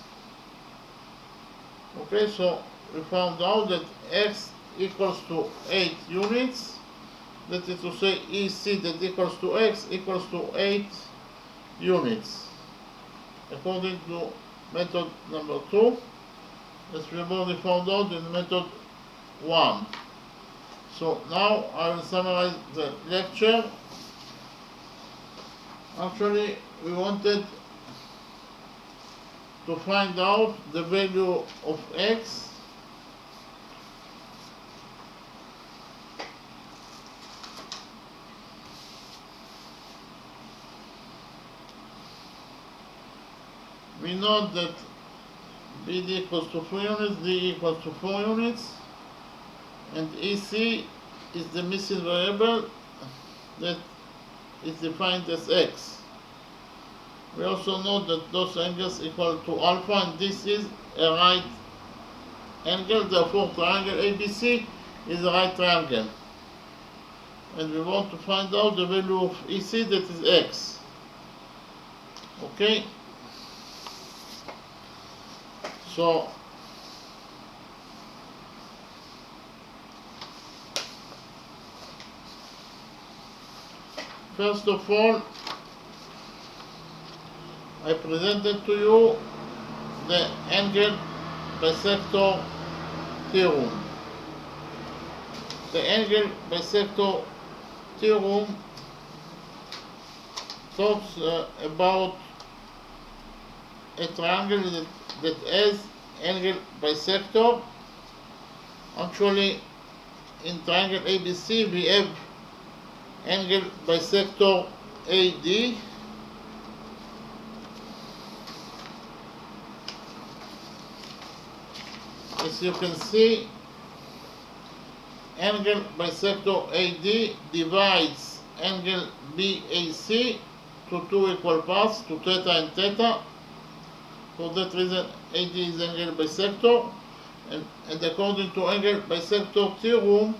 Okay, so we found out that x equals to 8 units. That is to say, EC that equals to x equals to 8 units. According to method number 2, as we have already found out in method 1. So now I will summarize the lecture. Actually, we wanted to find out the value of x we know that BD equals to 4 units, D equals to 4 units, and EC is the missing variable that is defined as x. We also know that those angles equal to alpha, and this is a right angle, therefore triangle ABC is a right triangle. And we want to find out the value of EC, that is x. Okay? So first of all, I presented to you the angle bisector theorem. The angle bisector theorem talks about a triangle that has angle bisector. Actually, in triangle ABC we have angle bisector AD. As you can see, angle bisector AD divides angle BAC to two equal parts, to theta and theta. For that reason, AD is angle bisector, and according to angle bisector theorem,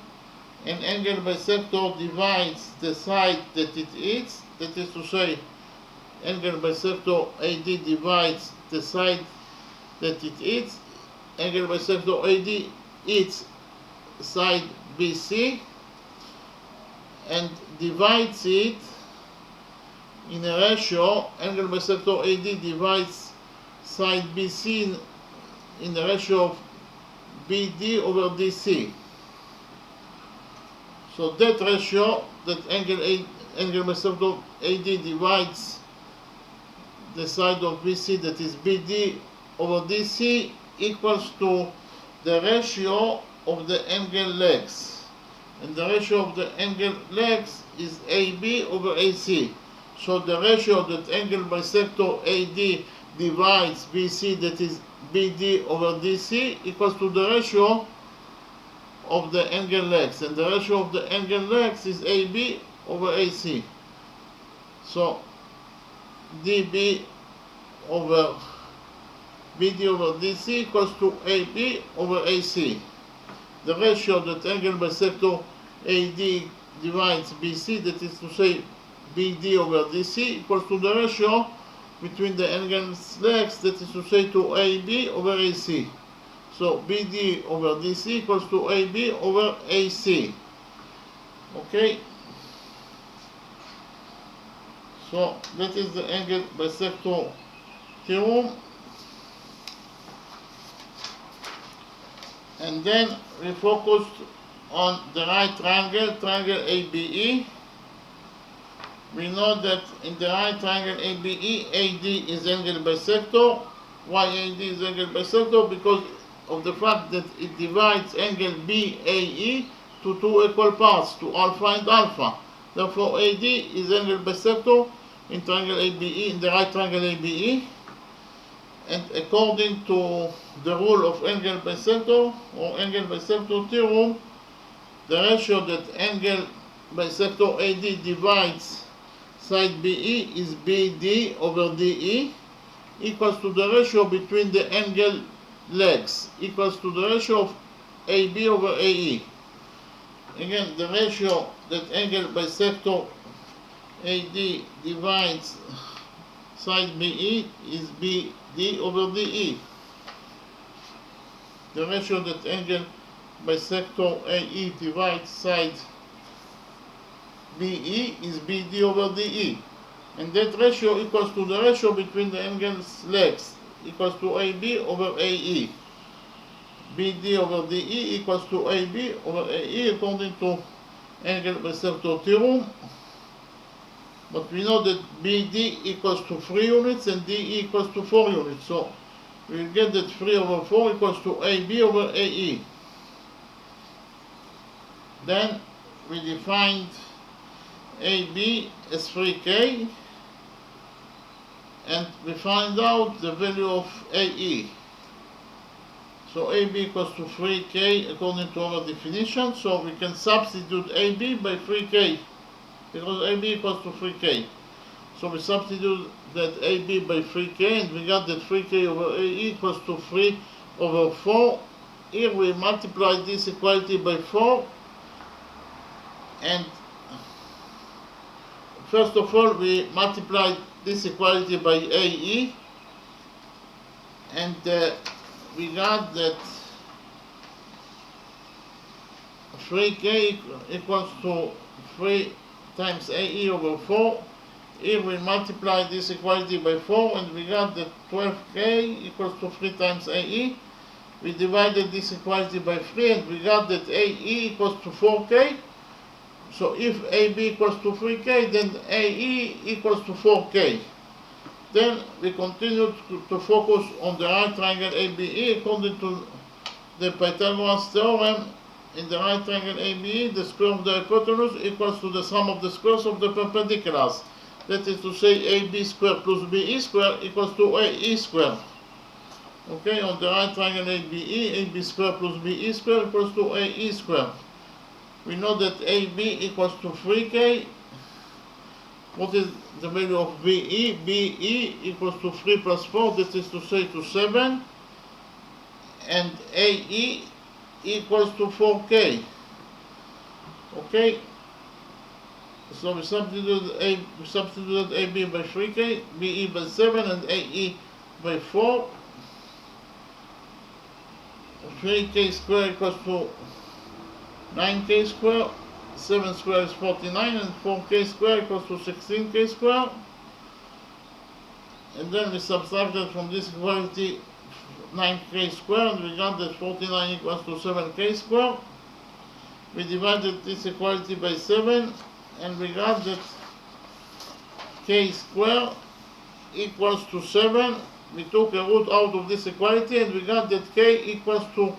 an angle bisector divides the side that it hits. That is to say, angle bisector AD divides the side that it hits. Angle bisector AD hits side BC and divides it in a ratio. Angle bisector AD divides side BC in the ratio of BD over DC. So that ratio, that angle bisector AD divides the side of BC, that is BD over DC, equals to the ratio of the angle legs. And the ratio of the angle legs is AB over AC. So the ratio that angle bisector AD divides BC, that is BD over DC, equals to the ratio of the angle legs. And the ratio of the angle legs is AB over AC. So DB over BD over DC equals to AB over AC. The ratio that angle bisector AD divides BC, that is to say BD over DC, equals to the ratio between the angle's legs, that is to say to AB over AC. So BD over DC equals to AB over AC. Okay? So that is the angle bisector theorem. And then we focused on the right triangle, triangle ABE. We know that in the right triangle ABE, AD is angle bisector. Why AD is angle bisector? Because of the fact that it divides angle BAE to two equal parts, to alpha and alpha. Therefore AD is angle bisector in triangle ABE, in the right triangle ABE. And according to the rule of angle bisector or angle bisector theorem, the ratio that angle bisector AD divides side BE is BD over DE, equals to the ratio between the angle legs, equals to the ratio of AB over AE. Again, the ratio that angle bisector AD divides side BE is BD over DE. The ratio that angle bisector AE divides side BE is BD over DE. And that ratio equals to the ratio between the angle's legs, equals to AB over AE. BD over DE equals to AB over AE according to angle bisector theorem. But we know that BD equals to 3 units and DE equals to 4 units. So we will get that 3 over 4 equals to AB over AE. Then we defined AB as 3K, and we find out the value of AE. So AB equals to 3K according to our definition. So we can substitute AB by 3K, because AB equals to 3K. So we substitute that AB by 3K, and we got that 3K over AE equals to 3 over 4. Here we multiply this equality by 4, and first of all we multiply this equality by AE, and we got that 3K equals to 3 times AE over 4. Here we multiply this equality by 4, and we got that 12K equals to 3 times AE. We divided this equality by 3, and we got that AE equals to 4K. So if AB equals to 3K, then AE equals to 4K. Then we continue to focus on the right triangle ABE. According to the Pythagoras theorem, in the right triangle ABE, the square of the hypotenuse equals to the sum of the squares of the perpendiculars. That is to say, AB squared plus BE squared equals to AE squared. Okay, on the right triangle ABE, AB squared plus BE squared equals to AE squared. We know that AB equals to 3K. What is the value of BE? BE equals to 3 plus 4, that is to say to 7. And AE equals to 4K. Okay? So we substituted AB by 3K, BE by 7, and AE by 4. 3K squared equals to 9K squared, 7 squared is 49, and 4K squared equals to 16K squared. And then we subtracted from this equality 9K squared, and we got that 49 equals to 7K squared. We divided this equality by 7, and we got that K squared equals to 7. We took a root out of this equality, and we got that K equals to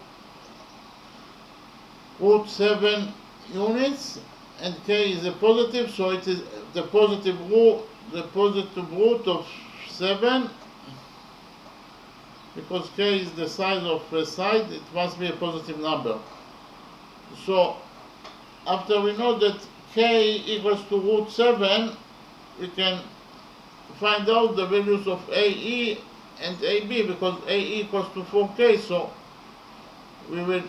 root 7 units, and K is a positive, so it is the positive root of 7. Because K is the size of a side, it must be a positive number. So after we know that K equals to root 7, we can find out the values of AE and AB, because AE equals to 4K, so we will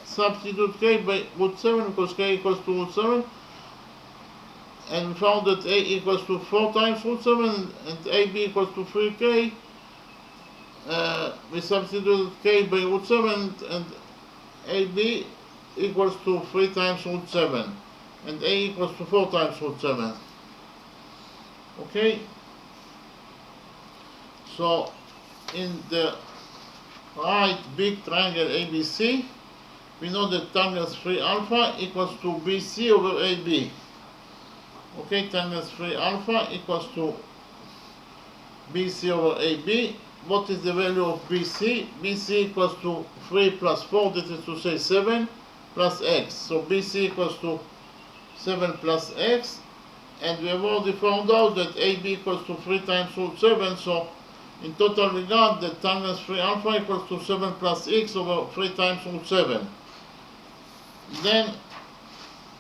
substitute K by root 7, because K equals to root 7, and we found that A equals to 4 times root 7, and AB equals to 3K. We substituted K by root 7, and AB equals to 3 times root 7, and A equals to 4 times root 7. Okay? So in the right big triangle ABC, we know that tangent 3 alpha equals to BC over AB. Okay, tangent 3 alpha equals to BC over AB. What is the value of BC? BC equals to 3 plus 4, that is to say 7 plus x. So BC equals to 7 plus x. And we have already found out that AB equals to 3 times root 7. So in total we got that tangent 3 alpha equals to 7 plus x over 3 times root 7. Then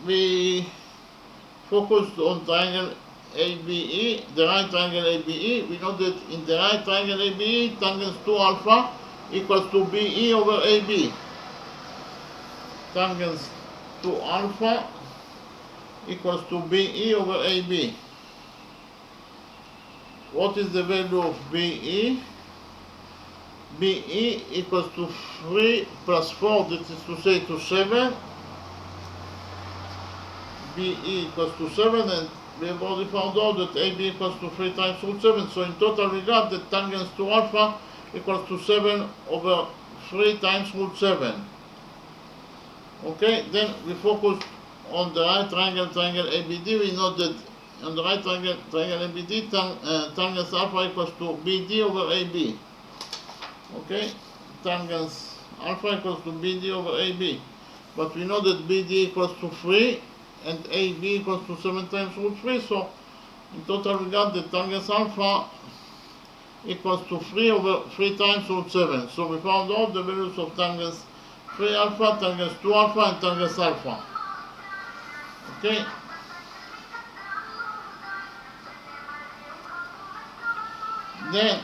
we focused on triangle ABE, the right triangle ABE. We know that in the right triangle ABE, tangent 2 alpha equals to BE over AB. Tangent 2 alpha equals to BE over AB. What is the value of BE? BE equals to 3 plus 4, that is to say to 7. BE equals to 7, and we have already found out that AB equals to 3 times root 7. So in total we got that tangent 2 alpha equals to 7 over 3 times root 7. Okay, then we focus on the right triangle ABD. We know that on the right triangle ABD, tangent alpha equals to BD over AB. Okay, tangent alpha equals to BD over AB. But we know that BD equals to 3 and AB equals to 7 times root 3. So in total we got that tangent alpha equals to 3 over 3 times root 7. So we found out the values of tangent 3 alpha, tangent 2 alpha, and tangent alpha. Okay. Then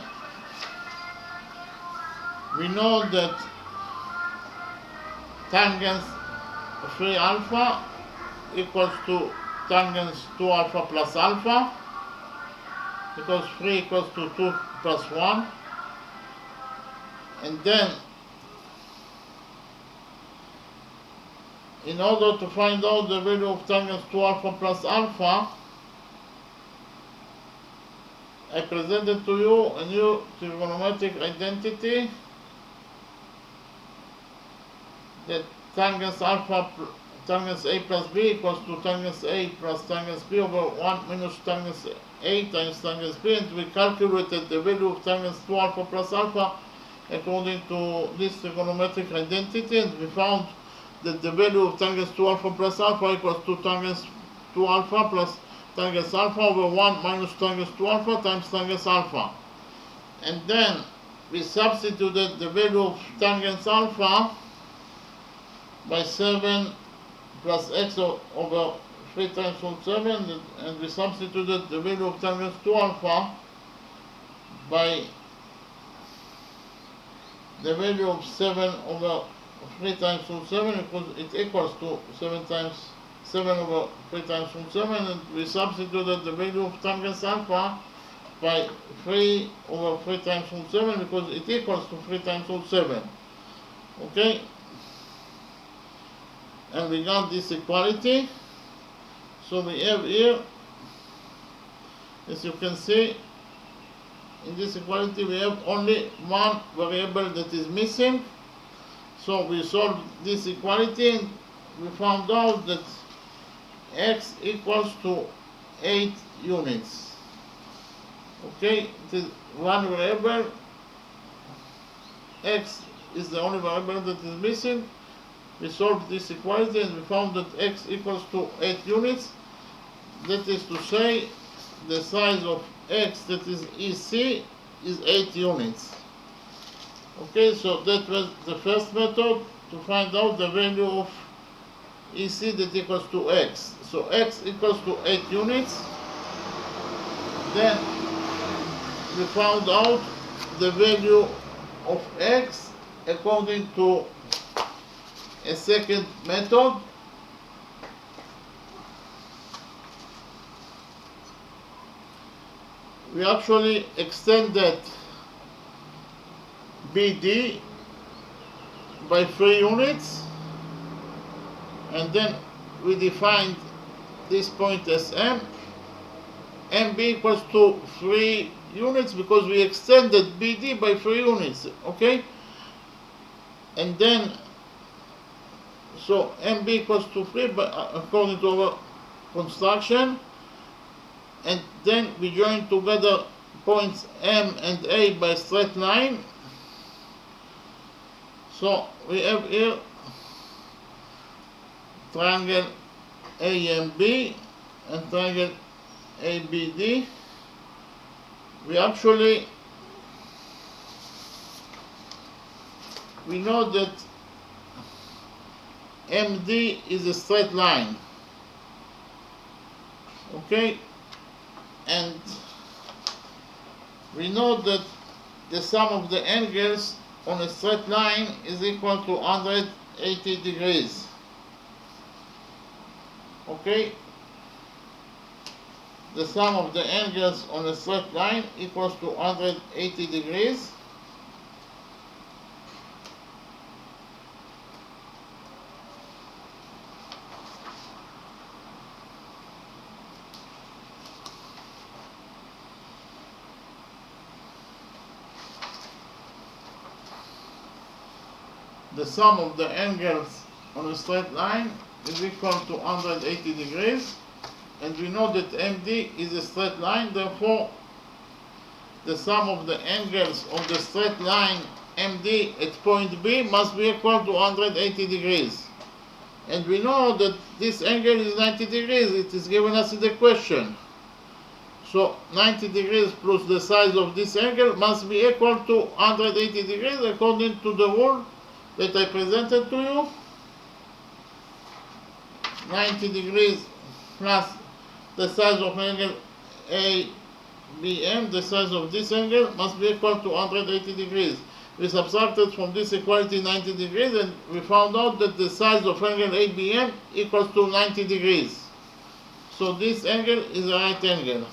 we know that tangent 3 alpha equals to tangent 2 alpha plus alpha, because 3 equals to 2 plus 1. And then, in order to find out the value of tangent 2 alpha plus alpha, I presented to you a new trigonometric identity that tangent alpha tangent a plus b equals to tangent a plus tangent b over 1 minus tangent a times tangent b, and we calculated the value of tangent 2 alpha plus alpha according to this trigonometric identity, and we found that the value of tangent 2 alpha plus alpha equals to tangent 2 alpha plus tangent alpha over 1 minus tangent 2 alpha times tangent alpha. And then we substituted the value of tangent alpha by 7 plus x over 3 times root 7, and we substituted the value of tangent 2 alpha by the value of 7 over 3 times root 7, because it equals to 7 over 3 times root 7, and we substituted the value of tangent alpha by 3 over 3 times root 7, because it equals to 3 times root 7. Okay? And we got this equality. So we have here, as you can see, in this equality we have only one variable that is missing. So we solved this equality and we found out that x equals to 8 units. Okay, it is one variable, x is the only variable that is missing. We solved this equality and we found that x equals to 8 units. That is to say, the size of x, that is EC, is 8 units. Okay, so that was the first method to find out the value of EC that equals to x. So x equals to 8 units. Then we found out the value of x according to a second method. We actually extended BD by 3 units, and then we defined this point as M. MB equals to 3 units because we extended BD by 3 units, okay? And then, so MB equals to 3 according to our construction, and then we join together points M and A by straight line. So we have here triangle AMB and triangle ABD. We know that MD is a straight line, okay, and we know that the sum of the angles on a straight line is equal to 180 degrees, okay. The sum of the angles on a straight line equals to 180 degrees. The sum of the angles on a straight line is equal to 180 degrees. And we know that MD is a straight line, therefore the sum of the angles of the straight line MD at point B must be equal to 180 degrees. And we know that this angle is 90 degrees, it is given us in the question. So 90 degrees plus the size of this angle must be equal to 180 degrees according to the rule that I presented to you. 90 degrees plus the size of angle A BM, the size of this angle, must be equal to 180 degrees. We subtracted from this equality 90 degrees, and we found out that the size of angle ABM equals to 90 degrees. So this angle is a right angle.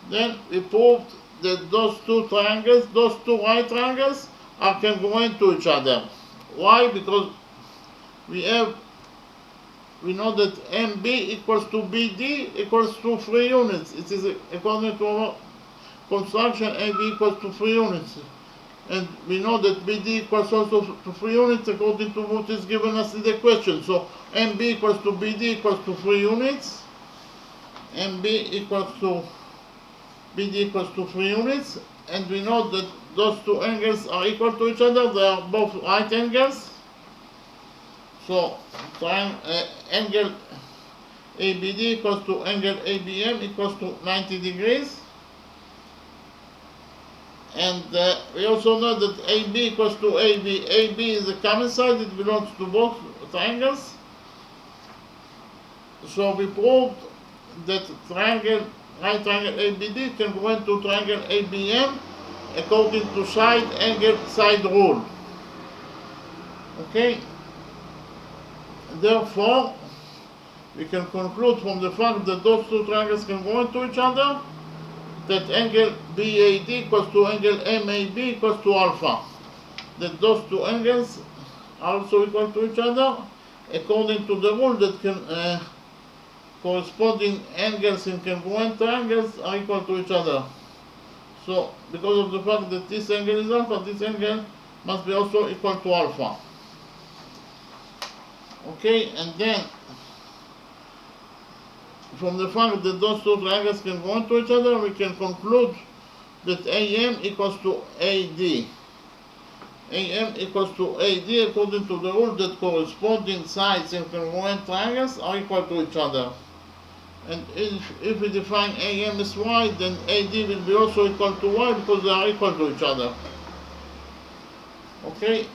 Then we proved that those two right triangles are congruent to each other. Why? Because we know that MB equals to BD equals to 3 units. It is according to our construction, AB equals to 3 units. And we know that BD equals also to 3 units according to what is given us in the question. So MB equals to BD equals to 3 units. MB equals to BD equals to 3 units. And we know that those two angles are equal to each other. They are both right angles. So angle ABD equals to angle ABM equals to 90 degrees. And we also know that AB equals to AB. AB is the common side, it belongs to both triangles. So we proved that right triangle ABD can go into triangle ABM according to side rule. Okay? Therefore, we can conclude from the fact that those two triangles can go into each other that angle BAD equals to angle MAB equals to alpha. That those two angles are also equal to each other according to the rule that corresponding angles in congruent triangles are equal to each other. So, because of the fact that this angle is alpha, this angle must be also equal to alpha. Okay, and then from the fact that those two triangles can go into each other, we can conclude that AM equals to AD. AM equals to AD according to the rule that corresponding sides in congruent triangles are equal to each other. And if we define AM as Y, then AD will be also equal to Y because they are equal to each other. Okay?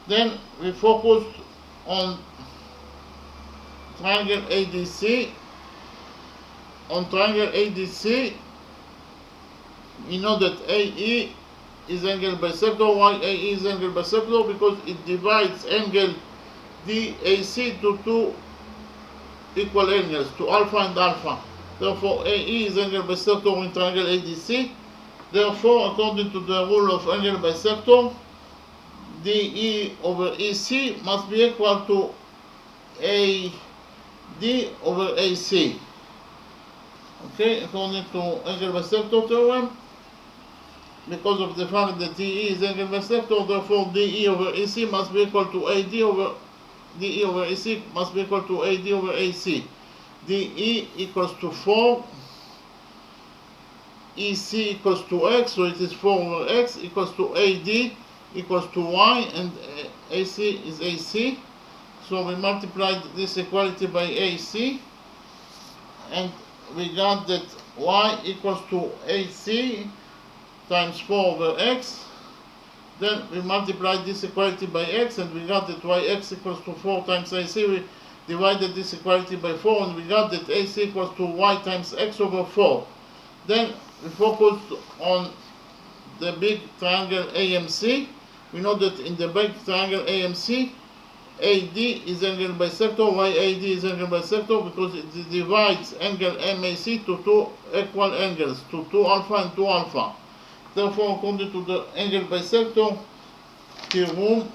Then we focused on triangle ADC. On triangle ADC, we know that AE is angle bisector. Why AE is angle bisector? Because it divides angle DAC to two equal angles, to alpha and alpha. Therefore, AE is angle bisector in triangle ADC. Therefore, according to the rule of angle bisector, DE over EC must be equal to AD over AC. Okay, according to angle bisector theorem, because of the fact that DE is angle bisector, therefore DE over EC must be equal to AD over DE over AC must be equal to AD over AC. DE equals to 4, EC equals to X, so it is 4 over X equals to AD equals to Y, and AC is AC. So we multiplied this equality by AC, and we got that Y equals to AC times 4 over X. Then we multiplied this equality by X, and we got that YX equals to 4 times AC. We divided this equality by 4, and we got that AC equals to Y times X over 4. Then we focused on the big triangle AMC. We know that in the big triangle AMC, AD is angle bisector. Why AD is angle bisector? Because it divides angle MAC to two equal angles, to 2 alpha and 2 alpha. Therefore, according to the angle bisector theorem,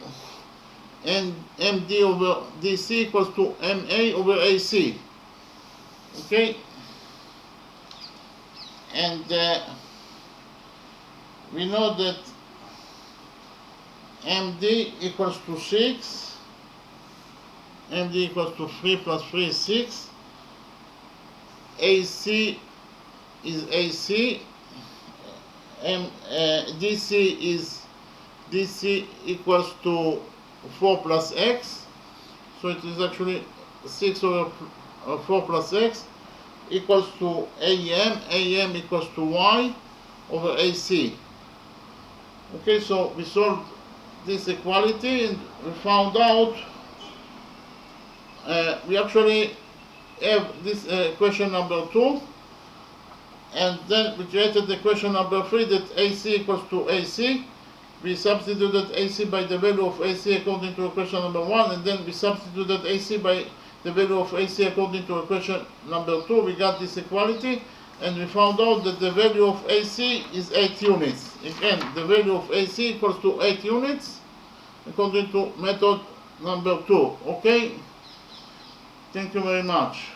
and MD over DC equals to MA over AC. Okay? And we know that MD equals to 6, MD equals to 3 plus 3 is 6, AC is AC, DC equals to 4 plus X, so it is actually 6 over 4 plus X equals to AM equals to Y over AC. Okay, so we solved this equality and we found out we actually have this equation number 2, and then we created the equation number 3 that AC equals to AC. We substituted AC by the value of AC according to equation number 1, and then we substituted AC by the value of AC according to equation number 2. We got this equality, and we found out that the value of AC is 8 units. Again, the value of AC equals to 8 units according to method number 2. Okay? Thank you very much.